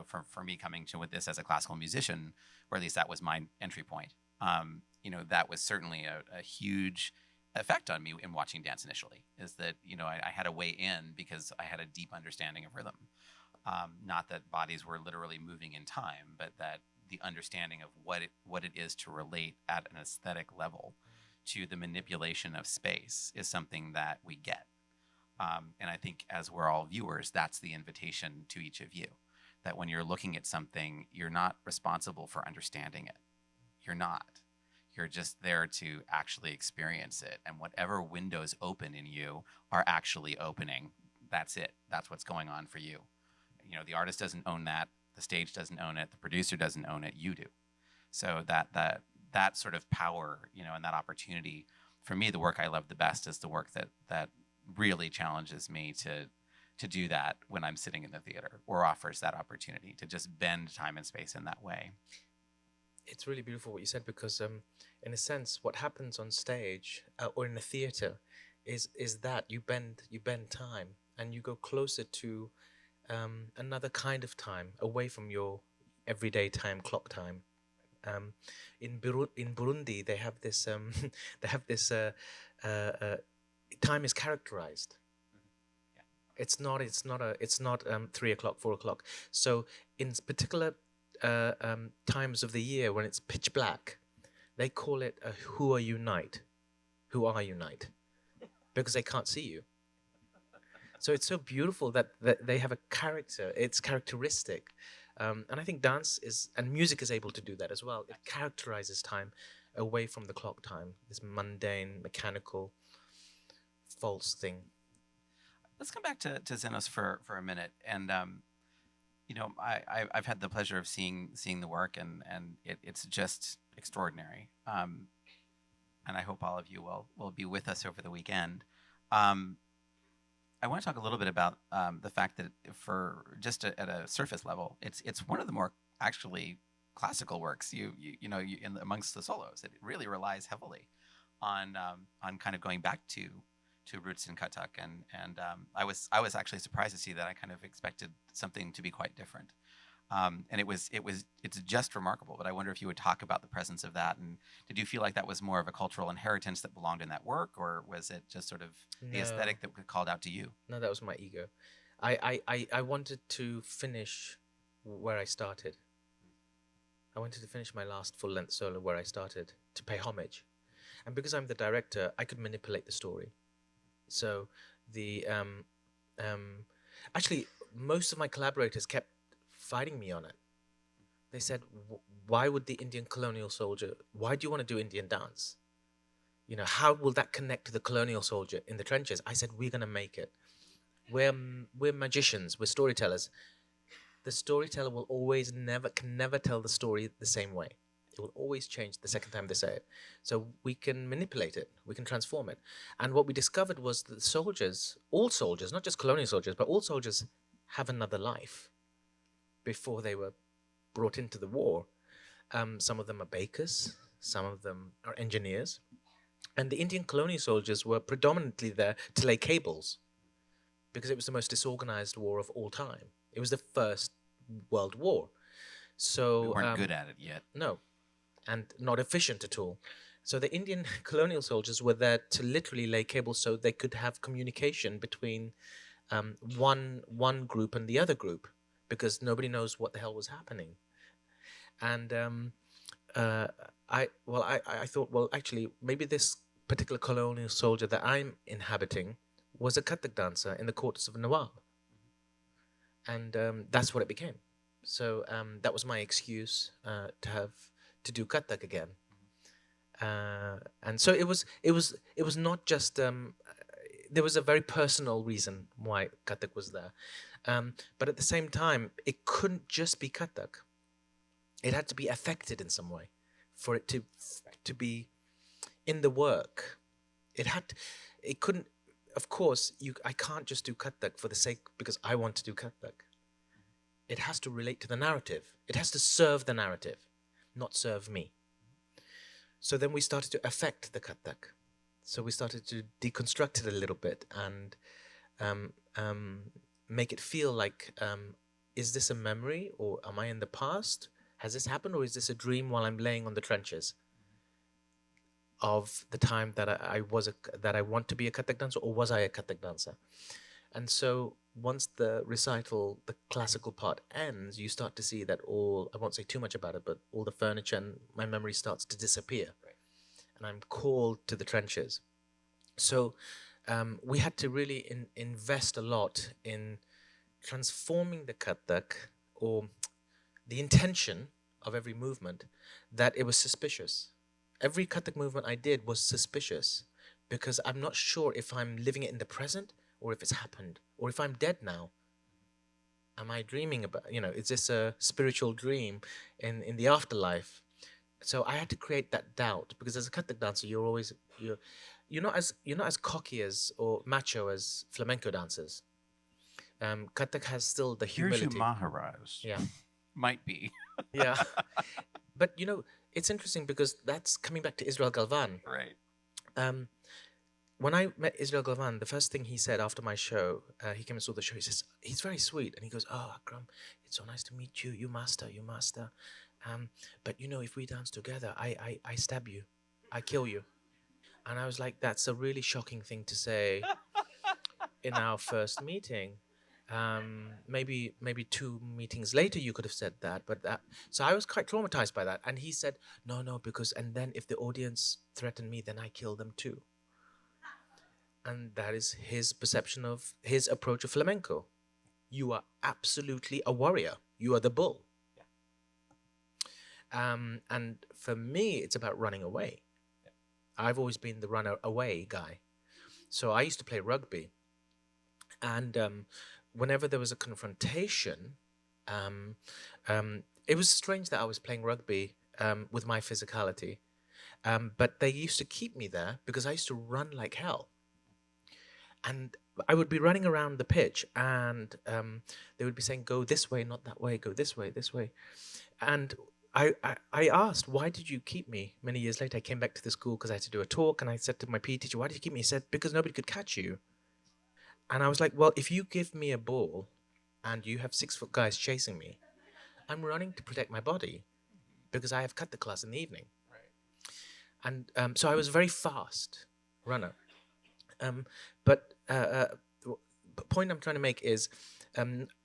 for me coming to with this as a classical musician, or at least that was my entry point, you know, that was certainly a huge effect on me in watching dance initially, is that, you know, I had a way in because I had a deep understanding of rhythm. Not that bodies were literally moving in time, but that the understanding of what it is to relate at an aesthetic level to the manipulation of space is something that we get. And I think as we're all viewers, that's the invitation to each of you, that when you're looking at something, you're not responsible for understanding it. You're not. You're just there to actually experience it. And whatever windows open in you are actually opening. That's it. That's what's going on for you. You know, the artist doesn't own that. The stage doesn't own it. The producer doesn't own it. You do. So that sort of power, you know, and that opportunity, for me, the work I love the best is the work that really challenges me to do that when I'm sitting in the theater, or offers that opportunity to just bend time and space in that way. It's really beautiful what you said, because in a sense, what happens on stage or in a theater is that you bend time, and you go closer to another kind of time, away from your everyday time, clock time. In Burundi, they have this time is characterized. Yeah. It's not 3 o'clock, 4 o'clock. So in particular times of the year when it's pitch black, they call it a who are you night, because they can't see you. So it's so beautiful that they have a character. It's characteristic. And I think dance and music is able to do that as well. It characterizes time away from the clock time, this mundane, mechanical, false thing. Let's come back to XENOS for a minute. And, you know, I've had the pleasure of seeing the work, and it's just extraordinary. And I hope all of you will be with us over the weekend. I want to talk a little bit about the fact that, for just at a surface level, it's one of the more actually classical works. You know, amongst the solos, it really relies heavily on kind of going back to roots in kathak, and I was actually surprised to see that. I kind of expected something to be quite different. And it's just remarkable. But I wonder if you would talk about the presence of that, and did you feel like that was more of a cultural inheritance that belonged in that work, or was it just sort of the aesthetic that called out to you? No, that was my ego. I wanted to finish where I started. I wanted to finish my last full-length solo where I started, to pay homage. And because I'm the director, I could manipulate the story. So actually, most of my collaborators kept fighting me on it. They said, why would the Indian colonial soldier, why do you want to do Indian dance? You know, how will that connect to the colonial soldier in the trenches? I said, we're going to make it. We're magicians, we're storytellers. The storyteller will always can never tell the story the same way. It will always change the second time they say it. So we can manipulate it, we can transform it. And what we discovered was that soldiers, all soldiers, not just colonial soldiers, but all soldiers have another life before they were brought into the war. Some of them are bakers, some of them are engineers. And the Indian colonial soldiers were predominantly there to lay cables because it was the most disorganized war of all time. It was the First World War. So We weren't good at it yet. No, and not efficient at all. So the Indian colonial soldiers were there to literally lay cables so they could have communication between one group and the other group, because nobody knows what the hell was happening. And I thought, well, actually, maybe this particular colonial soldier that I'm inhabiting was a kathak dancer in the quarters of Nawab. And that's what it became. So that was my excuse to do kathak again. And so it was not just there was a very personal reason why kathak was there, but at the same time it couldn't just be kathak. It had to be affected in some way for it to be in the work. It couldn't. Of course, I can't just do kathak for the sake because I want to do kathak. It has to relate to the narrative. It has to serve the narrative, not serve me. So then we started to affect the kathak. So we started to deconstruct it a little bit and make it feel like, is this a memory, or am I in the past? Has this happened, or is this a dream while I'm laying on the trenches of the time that I want to be a kathak dancer, or was I a kathak dancer? And so once the recital, the classical part ends, you start to see that I won't say too much about it, but all the furniture and my memory starts to disappear. Right. And I'm called to the trenches. So we had to really invest a lot in transforming the kathak, or the intention of every movement, that it was suspicious. Every kathak movement I did was suspicious, because I'm not sure if I'm living it in the present, or if it's happened, or if I'm dead now. Am I dreaming about, is this a spiritual dream in the afterlife? So I had to create that doubt, because as a kathak dancer, you're not as cocky as or macho as flamenco dancers. Kathak has still the humility. Here's you Maharaj. Yeah. Might be. Yeah. But it's interesting because that's coming back to Israel Galvan. Right. When I met Israel Galvan, the first thing he said after my show, he came and saw the show, he says, he's very sweet. And he goes, "Oh, Akram, it's so nice to meet you. You master. But if we dance together, I stab you. I kill you." And I was like, that's a really shocking thing to say in our first meeting. Maybe 2 meetings later you could have said that, so I was quite traumatized by that. And he said, no, because, and then if the audience threaten me, then I kill them too. And that is his perception of his approach of flamenco. You are absolutely a warrior. You are the bull. Yeah. And for me, it's about running away. Yeah. I've always been the runner away guy. So I used to play rugby. And whenever there was a confrontation, it was strange that I was playing rugby with my physicality. But they used to keep me there because I used to run like hell. And I would be running around the pitch, and they would be saying, "Go this way, not that way. Go this way, this way." And I asked, "Why did you keep me?" Many years later, I came back to the school because I had to do a talk, and I said to my PE teacher, "Why did you keep me?" He said, "Because nobody could catch you." And I was like, well, if you give me a ball and you have 6-foot guys chasing me, I'm running to protect my body because I have cut the class in the evening. Right. And so I was a very fast runner. But the point I'm trying to make is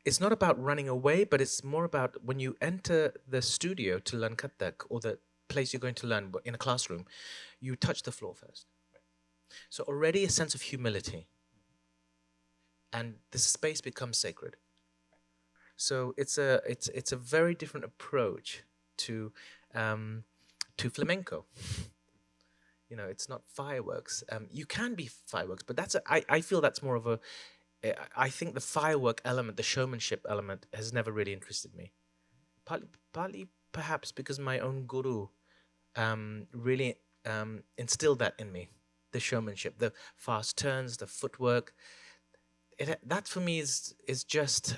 it's not about running away, but it's more about when you enter the studio to learn kathak, or the place you're going to learn in a classroom, you touch the floor first. So already a sense of humility. And the space becomes sacred. So it's a very different approach to flamenco. You know, it's not fireworks. You can be fireworks, but I feel that's more of a. I think the firework element, the showmanship element, has never really interested me. Partly perhaps because my own guru really instilled that in me, the showmanship, the fast turns, the footwork. That for me is just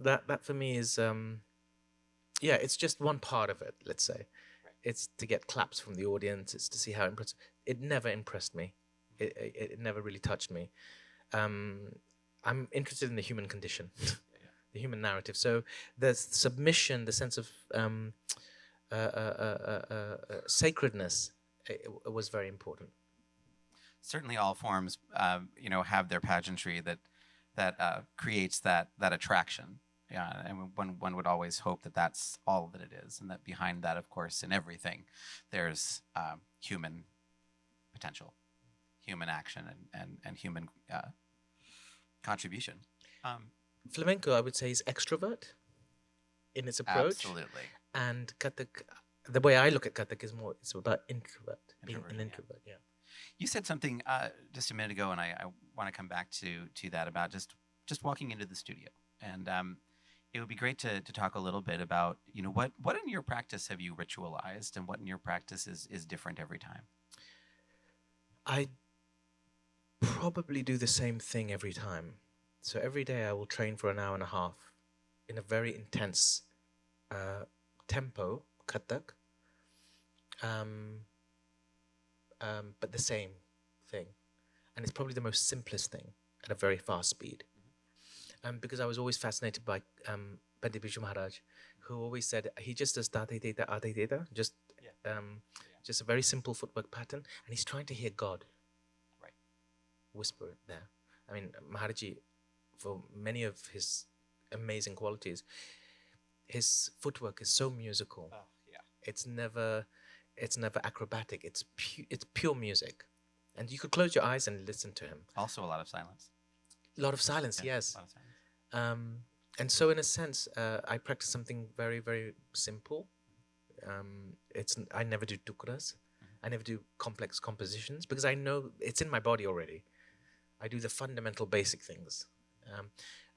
that for me is yeah, it's just one part of it. Let's say, it's to get claps from the audience. It's to see how impressive. It never impressed me. It never really touched me. I'm interested in the human condition, the human narrative. So the submission, the sense of sacredness, it was very important. Certainly, all forms, you know, have their pageantry that creates that attraction. Yeah, and one would always hope that that's all that it is, and that behind that, of course, in everything, there's human potential, human action, and human contribution. Flamenco, I would say, is extrovert in its approach. Absolutely. And kathak, the way I look at kathak is more, it's about introvert, being an introvert. Yeah. You said something just a minute ago, and I want to come back to that about just walking into the studio, and it would be great to talk a little bit about, you know, what in your practice have you ritualized, and what in your practice is different every time? I probably do the same thing every time. So every day I will train for an hour and a half in a very intense tempo, kathak, but the same thing. And it's probably the most simplest thing at a very fast speed. Because I was always fascinated by Pandit Biju Maharaj, who always said he just does da-de-de-da, a-de-de-da, just a very simple footwork pattern, and he's trying to hear God. Right. Whisper it there. I mean, Maharaji, for many of his amazing qualities, his footwork is so musical. Oh, yeah. It's never acrobatic. It's pure music, and you could close your eyes and listen to him. Also, a lot of silence. A lot of silence, Yeah, yes. a lot of silence. And so, in a sense, I practice something very, very simple. I never do tukras. I never do complex compositions because I know it's in my body already. I do the fundamental basic things.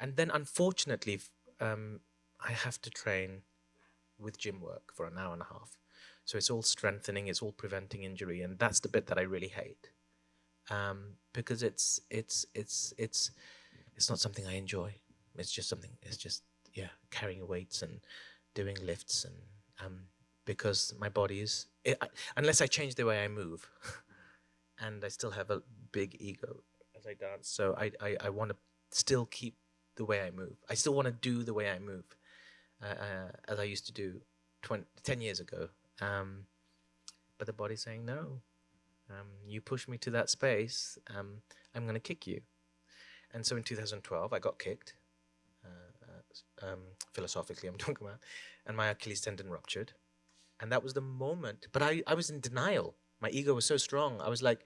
And then, unfortunately, I have to train with gym work for an hour and a half. So it's all strengthening, it's all preventing injury, and that's the bit that I really hate. Because it's not something I enjoy. It's just carrying weights and doing lifts, and because my body is unless I change the way I move, and I still have a big ego as I dance, so I want to still keep the way I move. I still want to do the way I move, as I used to do 10 years ago. But the body's saying no. You push me to that space, I'm going to kick you. And so in 2012, I got kicked. Philosophically, I'm talking about. And my Achilles tendon ruptured. And that was the moment. But I was in denial. My ego was so strong. I was like,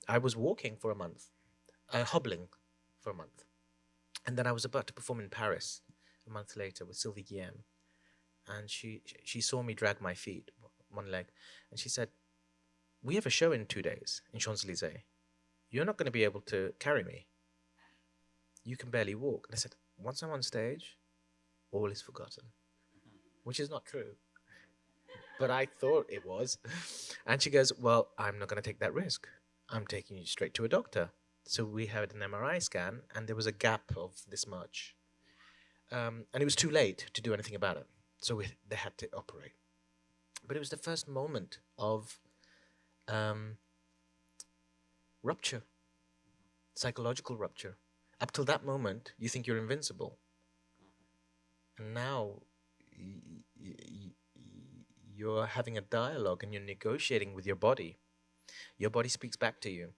I was walking for a month, hobbling for a month. And then I was about to perform in Paris a month later with Sylvie Geum. And she saw me drag my feet, one leg. And she said, we have a show in 2 days in Champs-Élysées. You're not going to be able to carry me. You can barely walk. And I said, once I'm on stage, all is forgotten. Which is not true. But I thought it was. And she goes, well, I'm not going to take that risk. I'm taking you straight to a doctor. So we had an MRI scan, and there was a gap of this much. And it was too late to do anything about it. So they had to operate. But it was the first moment of rupture, psychological rupture. Up till that moment, you think you're invincible. And now you're having a dialogue and you're negotiating with your body. Your body speaks back to you.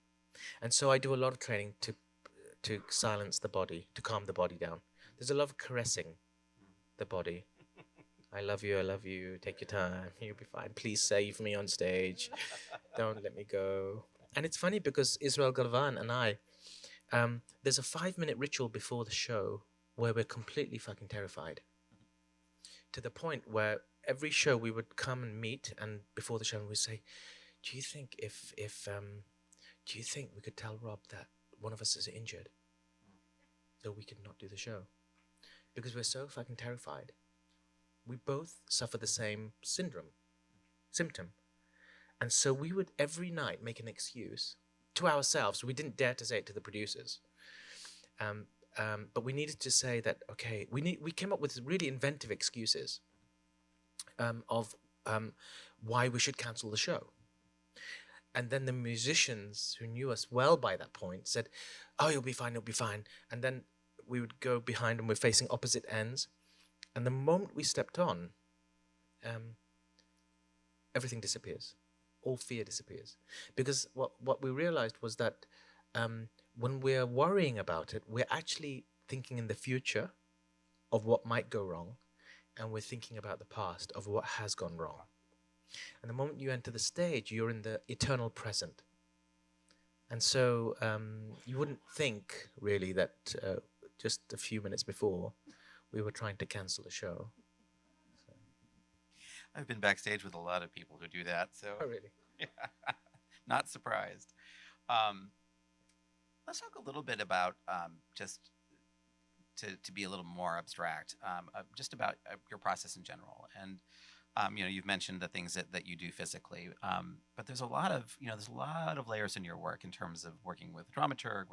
And so I do a lot of training to silence the body, to calm the body down. There's a lot of caressing the body. I love you, take your time, you'll be fine. Please save me on stage. Don't let me go. And it's funny because Israel Galvan and I, there's a 5-minute ritual before the show where we're completely fucking terrified. to the point where every show we would come and meet, and before the show we'd say, "Do you think do you think we could tell Rob that one of us is injured, so we could not do the show because we're so fucking terrified? We both suffer the same symptom, and so we would every night make an excuse to ourselves. We didn't dare to say it to the producers." But we needed to say that, okay, we came up with really inventive excuses of why we should cancel the show. And then the musicians who knew us well by that point said, "Oh, you'll be fine, you'll be fine." And then we would go behind and we're facing opposite ends. And the moment we stepped on, everything disappears. All fear disappears. Because what we realized was that when we're worrying about it, we're actually thinking in the future of what might go wrong, and we're thinking about the past of what has gone wrong. And the moment you enter the stage, you're in the eternal present. And so you wouldn't think, really, that just a few minutes before, we were trying to cancel the show. So. I've been backstage with a lot of people who do that, so... Oh, really? Yeah, not surprised. Let's talk a little bit about, just to be a little more abstract, just about your process in general. And you've mentioned the things that you do physically, but there's a lot of layers in your work in terms of working with a dramaturg,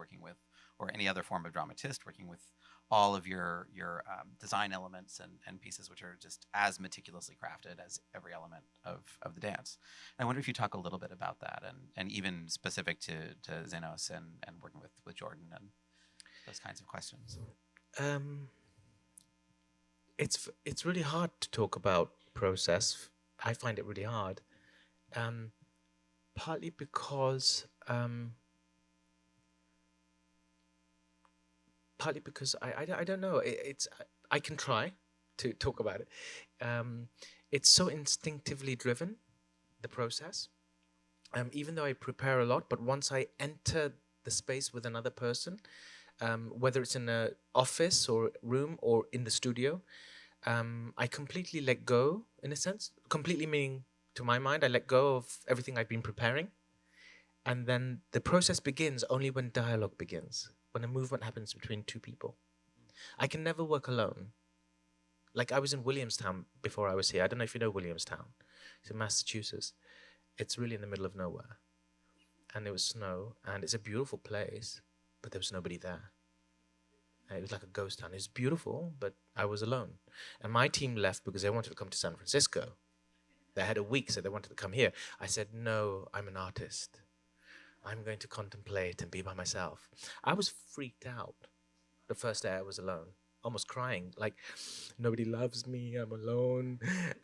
or any other form of dramatist, working with all of your design elements and pieces, which are just as meticulously crafted as every element of the dance. And I wonder if you talk a little bit about that, and even specific to XENOS and working with Jordan and those kinds of questions. It's really hard to talk about process. I find it really hard, partly because I don't know. I can try to talk about it. It's so instinctively driven, the process. Even though I prepare a lot, but once I enter the space with another person, whether it's in an office or room or in the studio, I completely let go, in a sense. Completely meaning, to my mind, I let go of everything I've been preparing. And then the process begins only when dialogue begins, when a movement happens between two people. I can never work alone. Like, I was in Williamstown before I was here. I don't know if you know Williamstown. It's in Massachusetts. It's really in the middle of nowhere. And there was snow, and it's a beautiful place, but there was nobody there. It was like a ghost town. It was beautiful, but I was alone. And my team left because they wanted to come to San Francisco. They had a week, so they wanted to come here. I said, "No, I'm an artist. I'm going to contemplate and be by myself." I was freaked out the first day I was alone, almost crying, like, nobody loves me, I'm alone,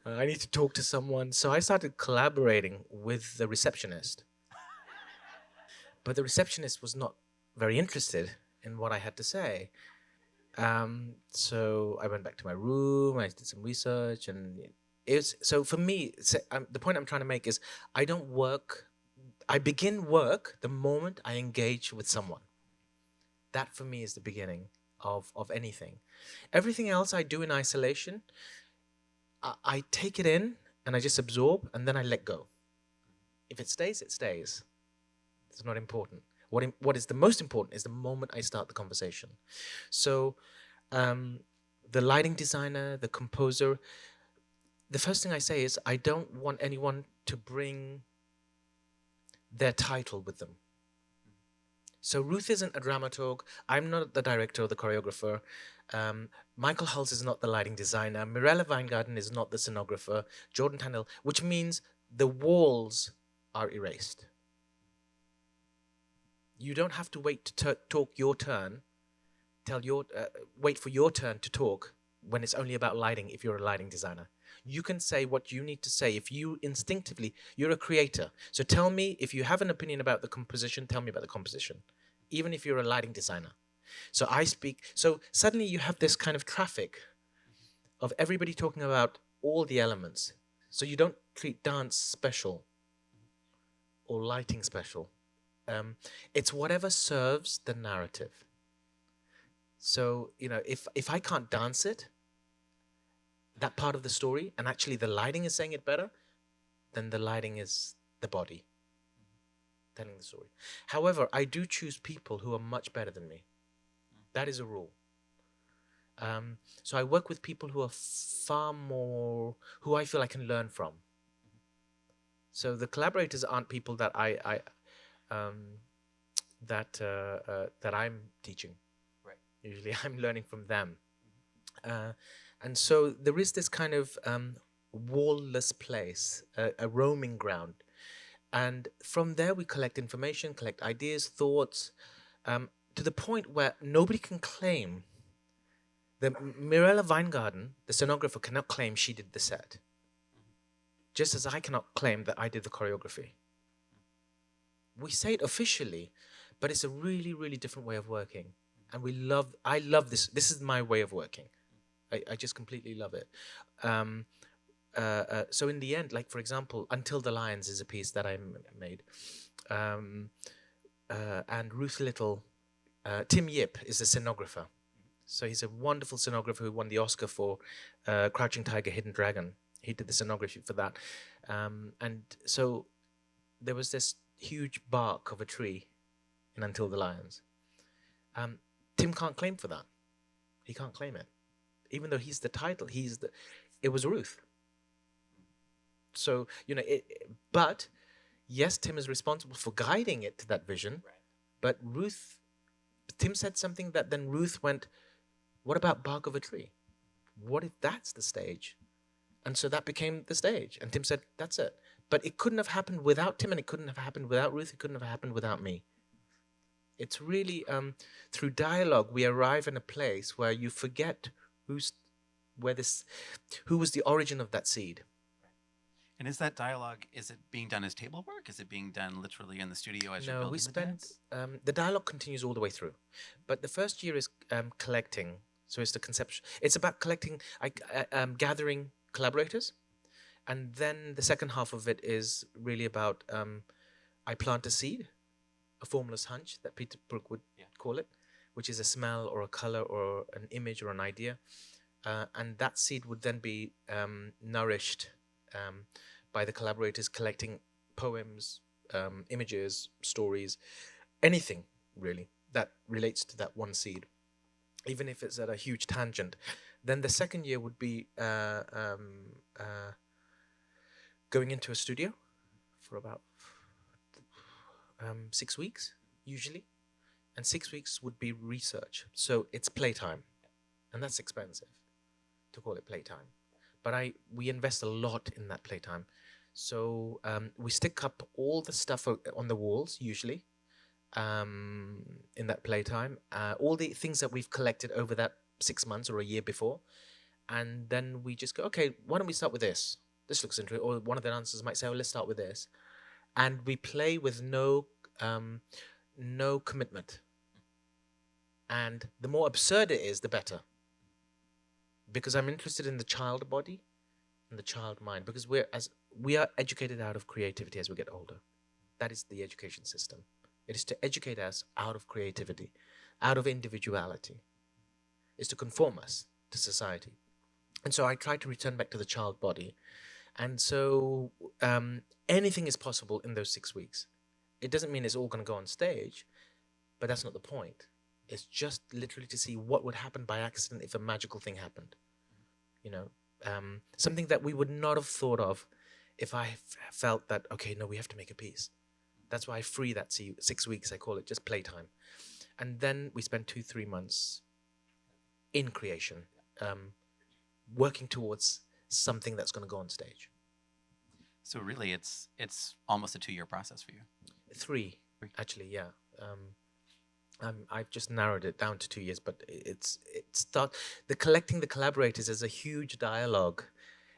I need to talk to someone. So I started collaborating with the receptionist. But the receptionist was not very interested in what I had to say. So I went back to my room, I did some research, and so for me, the point I'm trying to make is I begin work the moment I engage with someone. That for me is the beginning of anything. Everything else I do in isolation, I take it in and I just absorb, and then I let go. If it stays, it stays. It's not important. What is the most important is the moment I start the conversation. So the lighting designer, the composer, the first thing I say is I don't want anyone to bring their title with them. So Ruth isn't a dramaturg. I'm not the director or the choreographer. Michael Hulse is not the lighting designer. Mirella Weingarten is not the scenographer. Jordan Tannell, which means the walls are erased. You don't have to wait to talk your turn. Wait for your turn to talk when it's only about lighting if you're a lighting designer. You can say what you need to say if you instinctively, you're a creator. So tell me, if you have an opinion about the composition, tell me about the composition, even if you're a lighting designer. So I speak, so suddenly you have this kind of traffic of everybody talking about all the elements. So you don't treat dance special or lighting special. It's whatever serves the narrative. So, if I can't dance it, that part of the story, and actually the lighting is saying it better, then the lighting is the body telling the story. However, I do choose people who are much better than me. That is a rule. So I work with people who are far more, who I feel I can learn from. So the collaborators aren't people that that I'm teaching. Right. Usually I'm learning from them. And so there is this kind of wall-less place, a roaming ground. And from there we collect information, collect ideas, thoughts, to the point where nobody can claim, Mirella Weingarten, the scenographer, cannot claim she did the set. Just as I cannot claim that I did the choreography. We say it officially, but it's a really, really different way of working. And I love this. This is my way of working. I just completely love it. So in the end, like for example, Until the Lions is a piece that I made. And Ruth Little, Tim Yip is a scenographer. So he's a wonderful scenographer who won the Oscar for Crouching Tiger, Hidden Dragon. He did the scenography for that. And so there was this huge bark of a tree in Until the Lions. Tim can't claim for that. He can't claim it. Even though he's the title, it was Ruth. So, but yes, Tim is responsible for guiding it to that vision. Right. But Tim said something that then Ruth went, what about bark of a tree? What if that's the stage? And so that became the stage. And Tim said, that's it. But it couldn't have happened without Tim, and it couldn't have happened without Ruth. It couldn't have happened without me. It's really, through dialogue, we arrive in a place where you forget who was the origin of that seed. And is that dialogue, is it being done as table work? Is it being done literally in the studio as you're building the dance? The dialogue continues all the way through. But the first year is collecting. So it's the conception. It's about collecting, gathering collaborators. And then the second half of it is really about, I plant a seed, a formless hunch that Peter Brook would call it, which is a smell or a color or an image or an idea. And that seed would then be nourished by the collaborators collecting poems, images, stories, anything really that relates to that one seed, even if it's at a huge tangent. Then the second year would be going into a studio for about 6 weeks, usually. And 6 weeks would be research. So it's playtime. And that's expensive to call it playtime. But we invest a lot in that playtime. So we stick up all the stuff on the walls, usually, in that playtime. All the things that we've collected over that 6 months or a year before. And then we just go, okay, why don't we start with this? This looks interesting. Or one of the dancers might say, oh, let's start with this. And we play with no commitment. And the more absurd it is, the better. Because I'm interested in the child body and the child mind. Because we are educated out of creativity as we get older. That is the education system. It is to educate us out of creativity, out of individuality. It's to conform us to society. And so I try to return back to the child body. And so anything is possible in those 6 weeks. It doesn't mean it's all going to go on stage, but that's not the point. It's just literally to see what would happen by accident if a magical thing happened. Something that we would not have thought of if I felt that, okay, no, we have to make a piece. That's why I free that 6 weeks, I call it just playtime. And then we spend 2-3 months in creation, working towards something that's going to go on stage. So really, it's almost a 2-year process for you. 3, actually, yeah. I've just narrowed it down to 2 years, but collecting the collaborators is a huge dialogue,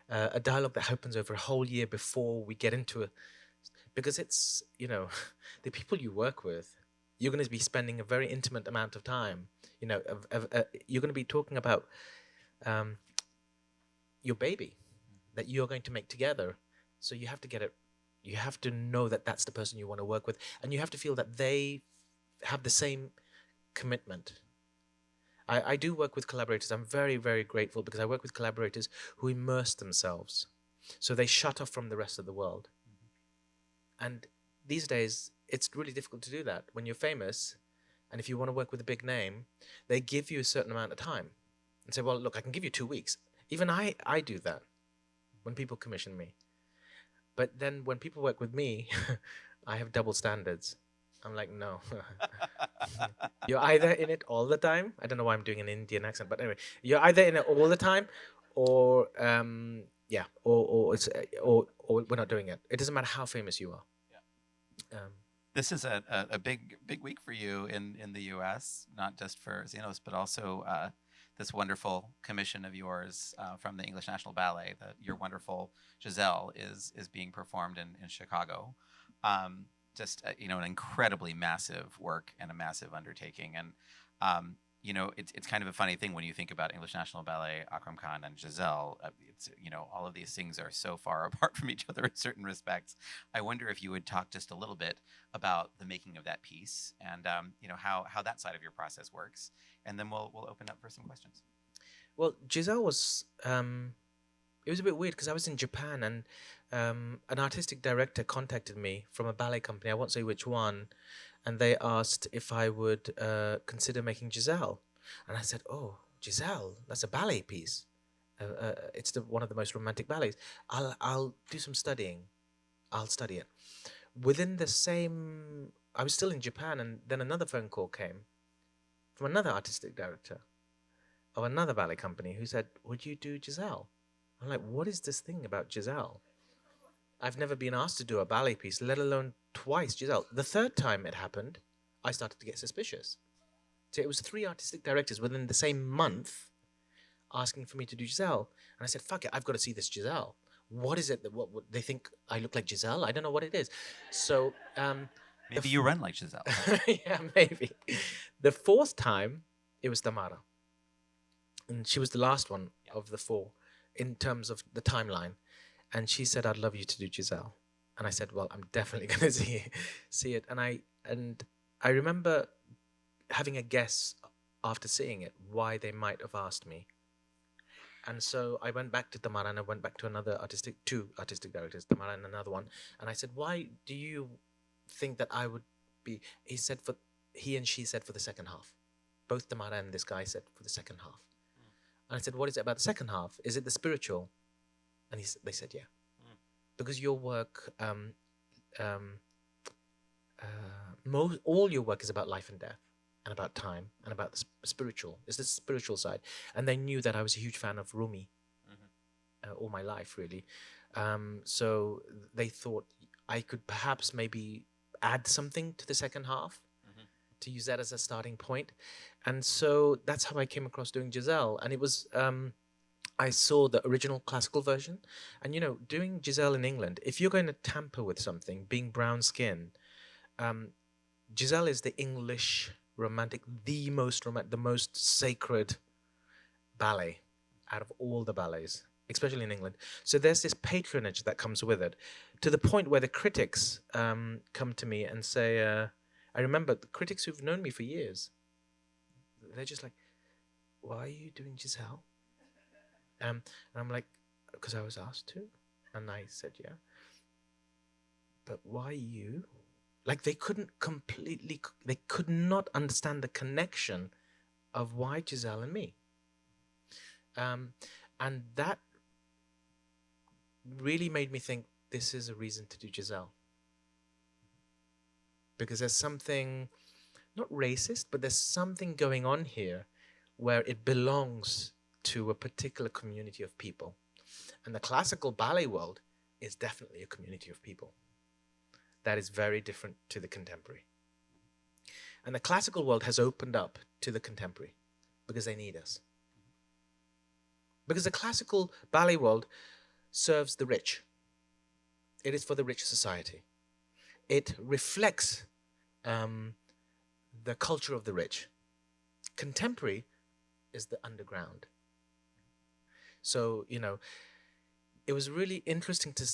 a dialogue that happens over a whole year before we get into it, because it's the people you work with, you're going to be spending a very intimate amount of time. You're going to be talking about your baby that you're going to make together. So you have to get it. You have to know that that's the person you want to work with, and you have to feel that they have the same commitment. I do work with collaborators. I'm very, very grateful because I work with collaborators who immerse themselves. So they shut off from the rest of the world. And these days, it's really difficult to do that. When you're famous, and if you want to work with a big name, they give you a certain amount of time and say, well, look, I can give you 2 weeks. Even I do that when people commission me. But then when people work with me, I have double standards. I'm like, no. You're either in it all the time. I don't know why I'm doing an Indian accent, but anyway, you're either in it all the time, or yeah, or we're not doing it. It doesn't matter how famous you are. This is a big week for you in the U.S., not just for XENOS, but also this wonderful commission of yours from the English National Ballet. Your wonderful Giselle is being performed in Chicago. Just an incredibly massive work and a massive undertaking. And it's kind of a funny thing when you think about English National Ballet, Akram Khan and Giselle. It's all of these things are so far apart from each other in certain respects. I wonder if you would talk just a little bit about the making of that piece and how that side of your process works, and then we'll open up for some questions. Well, Giselle was it was a bit weird because I was in Japan and an artistic director contacted me from a ballet company. I won't say which one. And they asked if I would consider making Giselle. And I said, oh, Giselle, that's a ballet piece. It's one of the most romantic ballets. I'll do some studying. I'll study it. Within the same... I was still in Japan, and then another phone call came from another artistic director of another ballet company who said, would you do Giselle? I'm like, what is this thing about Giselle? I've never been asked to do a ballet piece, let alone twice Giselle. The third time it happened, I started to get suspicious. So it was 3 artistic directors within the same month asking for me to do Giselle. And I said, fuck it, I've got to see this Giselle. What is it that what they think I look like Giselle? I don't know what it is. So maybe you run like Giselle. yeah, maybe. The 4th time, it was Tamara. And she was the last one of the 4 in terms of the timeline. And she said, I'd love you to do Giselle. And I said, well, I'm definitely going to see it. And I remember having a guess after seeing it why they might have asked me. And so I went back to Tamara and I went back to two artistic directors, Tamara and another one. And I said, why do you think that I would be... He and she said for the second half. Both Tamara and this guy said for the second half. And I said, what is it about the second half? Is it the spiritual? And they said, yeah. Because your work, all your work is about life and death and about time and about the spiritual. It's the spiritual side. And they knew that I was a huge fan of Rumi all my life, really. So they thought I could perhaps maybe add something to the second half to use that as a starting point. And so that's how I came across doing Giselle. And it was... I saw the original classical version. And, doing Giselle in England, if you're going to tamper with something, being brown skin, Giselle is the English romantic, the most sacred ballet out of all the ballets, especially in England. So there's this patronage that comes with it, to the point where the critics come to me and say, I remember the critics who've known me for years, they're just like, why are you doing Giselle? And I'm like, because I was asked to. And I said, yeah. But why you? Like, they could not understand the connection of why Giselle and me. And that really made me think, this is a reason to do Giselle. Because there's something, not racist, but there's something going on here where it belongs to a particular community of people. And the classical ballet world is definitely a community of people that is very different to the contemporary. And the classical world has opened up to the contemporary because they need us. Because the classical ballet world serves the rich. It is for the rich society. It reflects the culture of the rich. Contemporary is the underground. So, it was really interesting to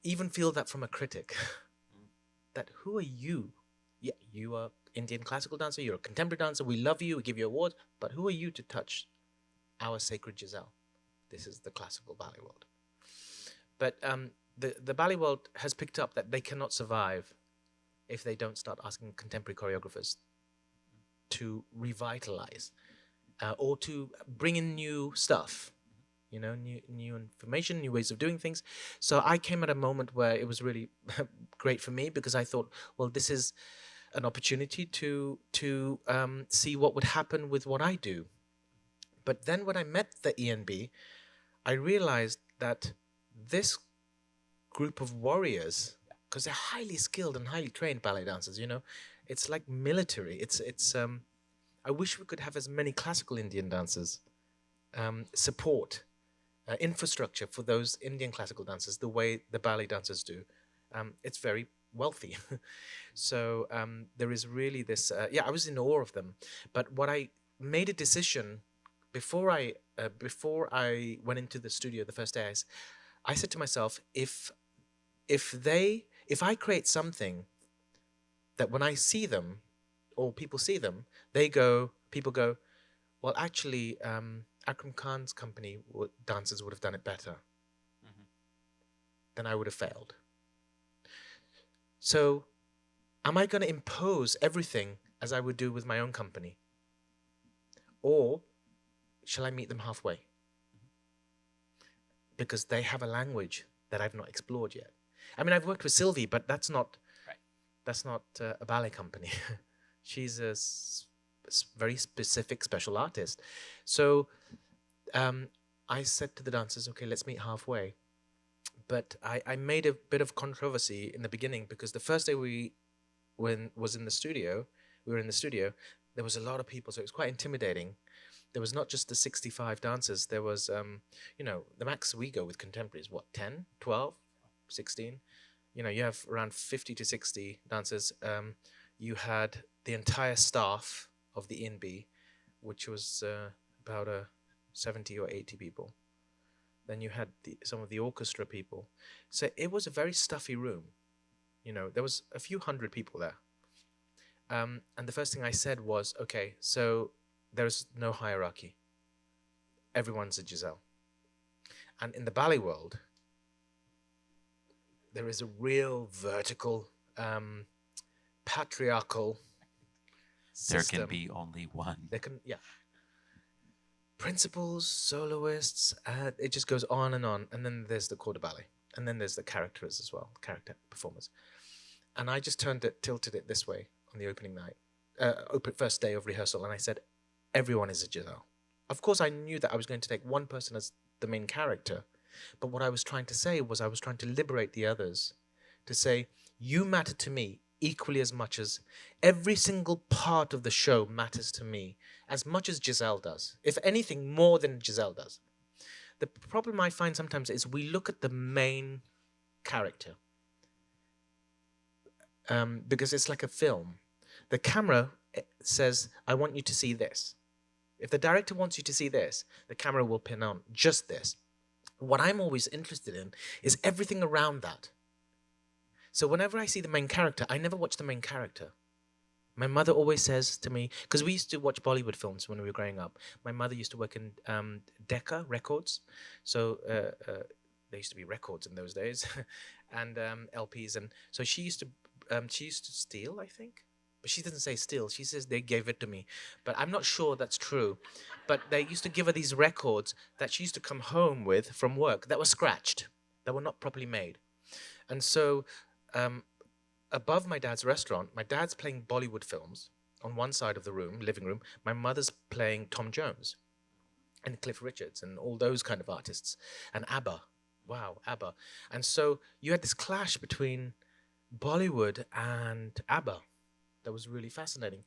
even feel that from a critic. That who are you? Yeah, you are Indian classical dancer, you're a contemporary dancer, we love you, we give you awards, but who are you to touch our sacred Giselle? This is the classical ballet world. But the ballet world has picked up that they cannot survive if they don't start asking contemporary choreographers to revitalize or to bring in new stuff, you know, new information, new ways of doing things. So I came at a moment where it was really great for me, because I thought, well, this is an opportunity to see what would happen with what I do. But then when I met the ENB, I realized that this group of warriors, because they're highly skilled and highly trained ballet dancers, you know, it's like military. It's I wish we could have as many classical Indian dancers support infrastructure for those Indian classical dancers the way the ballet dancers do. It's very wealthy. So there is really this, I was in awe of them. But what I made a decision before I went into the studio the first day, I said to myself, if I create something that when I see them or people see them, people go, well, actually, Akram Khan's company dancers would have done it better. Mm-hmm. Then I would have failed. So am I going to impose everything as I would do with my own company? Or shall I meet them halfway? Mm-hmm. Because they have a language that I've not explored yet. I mean, I've worked with Sylvie, but that's not a ballet company. She's a very specific special artist. So I said to the dancers, okay, let's meet halfway. But I made a bit of controversy in the beginning, because the first day we were in the studio, there was a lot of people, so it was quite intimidating. There was not just the 65 dancers, there was, you know, the max we go with contemporary is what, 10, 12, 16? You know, you have around 50 to 60 dancers. You had the entire staff of the ENB, which was about 70 or 80 people. Then you had some of the orchestra people. So it was a very stuffy room. You know, there was a few hundred people there. And the first thing I said was, okay, so there's no hierarchy. Everyone's a Giselle. And in the ballet world, there is a real vertical, patriarchal system. There can be only one. Principals, soloists, it just goes on. And then there's the corps de ballet. And then there's the characters as well, character performers. And I just tilted it this way on the opening night, first day of rehearsal. And I said, everyone is a Giselle. Of course, I knew that I was going to take one person as the main character. But what I was trying to say was I was trying to liberate the others, to say, you matter to me equally as much as every single part of the show matters to me as much as Giselle does. If anything, more than Giselle does. The problem I find sometimes is we look at the main character because it's like a film. The camera says, I want you to see this. If the director wants you to see this, the camera will pin on just this. What I'm always interested in is everything around that. So whenever I see the main character, I never watch the main character. My mother always says to me, because we used to watch Bollywood films when we were growing up. My mother used to work in Decca Records. So there used to be records in those days and LPs. And so she used to steal, I think. But she doesn't say steal. She says they gave it to me. But I'm not sure that's true. But they used to give her these records that she used to come home with from work that were scratched, that were not properly made. And so above my dad's restaurant, my dad's playing Bollywood films on one side of the living room. My mother's playing Tom Jones and Cliff Richards and all those kind of artists. And ABBA. Wow, ABBA. And so you had this clash between Bollywood and ABBA. That was really fascinating.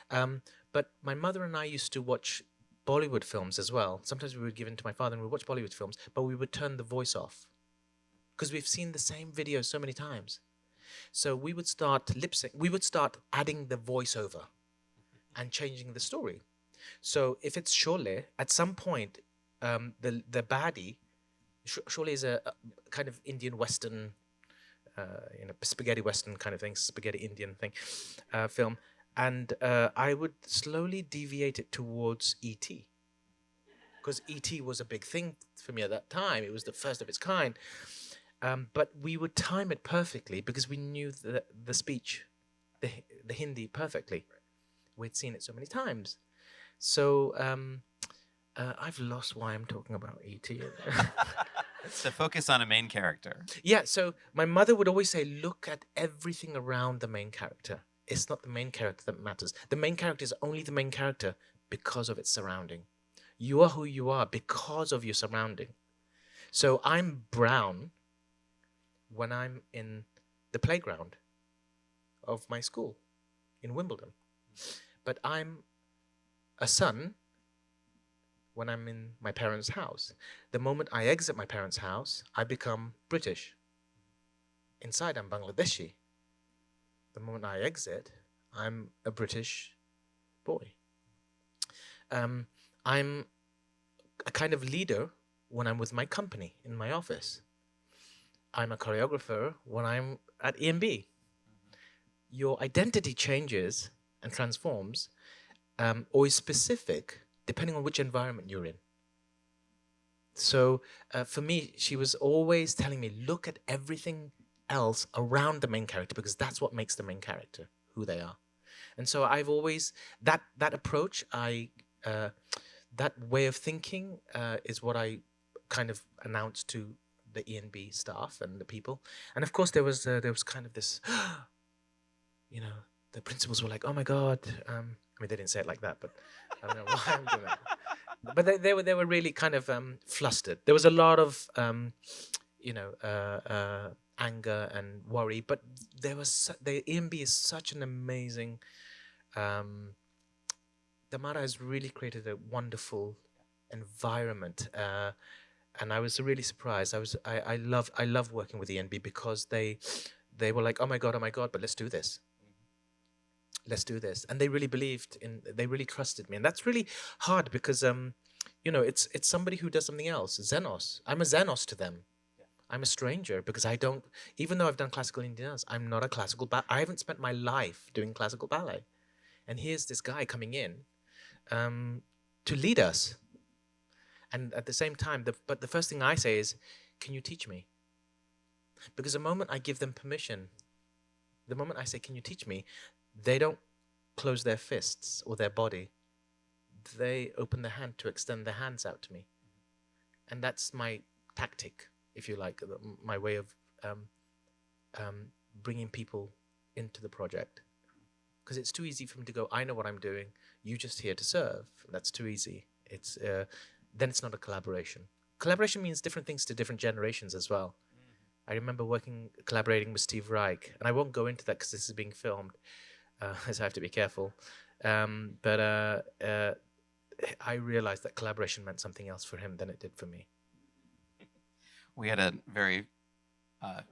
But my mother and I used to watch Bollywood films as well. Sometimes we would give in to my father and we would watch Bollywood films, but we would turn the voice off because we've seen the same video so many times. So we would start lip-sync. We would start adding the voiceover and changing the story. So if it's Sholay, at some point, the baddie, Sholay is a kind of Indian Western, spaghetti Western kind of thing, spaghetti Indian thing, film. And I would slowly deviate it towards E.T. because E.T. was a big thing for me at that time. It was the first of its kind. But we would time it perfectly because we knew the speech, the Hindi perfectly. We'd seen it so many times. So I've lost why I'm talking about E.T. The focus on a main character. Yeah, so my mother would always say, look at everything around the main character. It's not the main character that matters. The main character is only the main character because of its surrounding. You are who you are because of your surrounding. So I'm Brown when I'm in the playground of my school in Wimbledon. But I'm a son when I'm in my parents' house. The moment I exit my parents' house, I become British. Inside, I'm Bangladeshi. The moment I exit, I'm a British boy. I'm a kind of leader when I'm with my company in my office. I'm a choreographer when I'm at EMB. Your identity changes and transforms, or is specific depending on which environment you're in. So for me, she was always telling me, look at everything else around the main character because that's what makes the main character who they are. And so I've always, that approach, that way of thinking is what I kind of announced to the ENB staff and the people. And of course there was kind of this, the principals were like, oh my God. I mean, they didn't say it like that, but I don't know why I'm doing that. But they were really kind of flustered. There was a lot of, anger and worry, but there was the EMB is such an amazing. The Mara has really created a wonderful environment, and I was really surprised. I love working with ENB because they were like, oh my God, but let's do this. Let's do this. And they really they really trusted me. And that's really hard because, it's somebody who does something else. XENOS. I'm a XENOS to them. Yeah. I'm a stranger because even though I've done classical Indian dance, I'm not a classical I haven't spent my life doing classical ballet. And here's this guy coming in to lead us. And at the same time, but the first thing I say is, can you teach me? Because the moment I give them permission, the moment I say, can you teach me? They don't close their fists or their body. They open their hand to extend their hands out to me. And that's my tactic, if you like, my way of bringing people into the project. Because it's too easy for them to go, I know what I'm doing, you just here to serve. That's too easy. Then it's not a collaboration. Collaboration means different things to different generations as well. I remember collaborating with Steve Reich, and I won't go into that because this is being filmed. So I have to be careful. But I realized that collaboration meant something else for him than it did for me. We had a very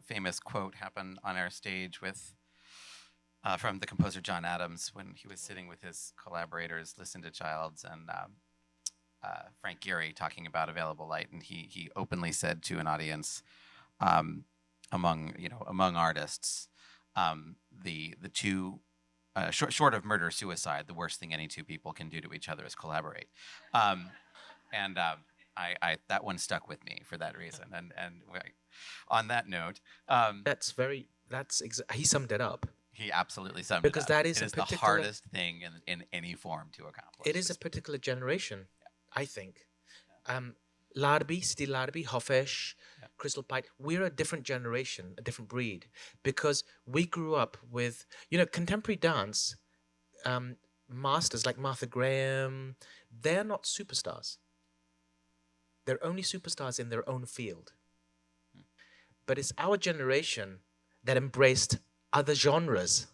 famous quote happen on our stage from the composer John Adams when he was sitting with his collaborators, Lucinda Childs and Frank Gehry, talking about available light, and he openly said to an audience, among artists, the two. Short of murder, suicide, the worst thing any two people can do to each other is collaborate. And that one stuck with me for that reason. And on that note, he summed it up. He absolutely summed because it up. That is the hardest thing in any form to accomplish. It is a particular generation, I think. Larbi, Sidi Larbi, Hofesh, Crystal Pite, we're a different generation, a different breed, because we grew up with, contemporary dance, masters like Martha Graham, they're not superstars. They're only superstars in their own field. But it's our generation that embraced other genres.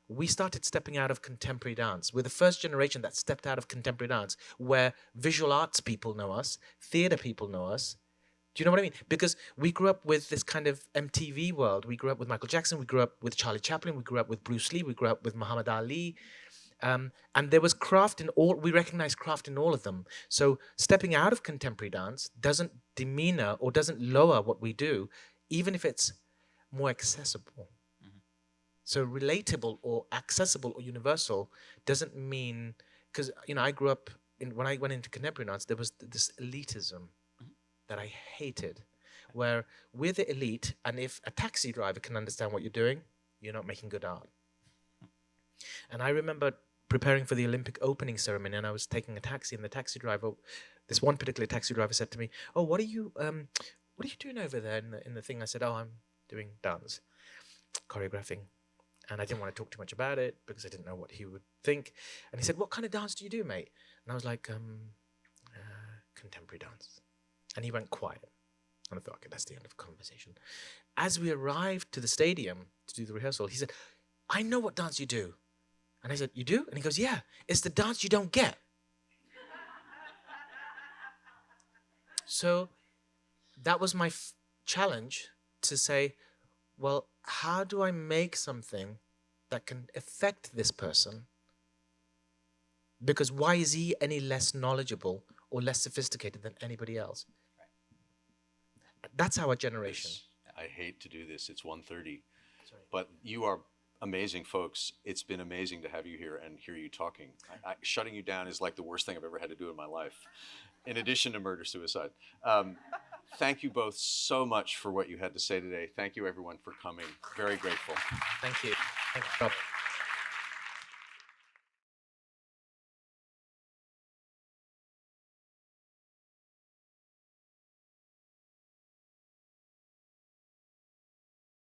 We started stepping out of contemporary dance. We're the first generation that stepped out of contemporary dance, where visual arts people know us, theater people know us. Do you know what I mean? Because we grew up with this kind of MTV world. We grew up with Michael Jackson. We grew up with Charlie Chaplin. We grew up with Bruce Lee. We grew up with Muhammad Ali. And there was craft in all. We recognize craft in all of them. So stepping out of contemporary dance doesn't demeanor or doesn't lower what we do, even if it's more accessible. So relatable or accessible or universal doesn't mean, because I grew up when I went into contemporary arts, there was this elitism that I hated, where we're the elite, and if a taxi driver can understand what you're doing, you're not making good art. And I remember preparing for the Olympic opening ceremony, and I was taking a taxi, and the taxi driver, this one particular taxi driver, said to me, "Oh, what are you doing over there in the thing?" I said, "Oh, I'm doing dance, choreographing." And I didn't want to talk too much about it because I didn't know what he would think. And he said, "What kind of dance do you do, mate?" And I was like, "Contemporary dance." And he went quiet. And I thought, okay, that's the end of the conversation. As we arrived to the stadium to do the rehearsal, he said, "I know what dance you do." And I said, "You do?" And he goes, "Yeah, it's the dance you don't get." So that was my challenge, to say, well, how do I make something that can affect this person? Because why is he any less knowledgeable or less sophisticated than anybody else? Right. That's our generation. I hate to do this. It's 1:30. Sorry. But you are amazing folks. It's been amazing to have you here and hear you talking. Shutting you down is like the worst thing I've ever had to do in my life, in addition to murder-suicide. Thank you both so much for what you had to say today. Thank you, everyone, for coming. Very grateful. Thank you. Thank you, Rob.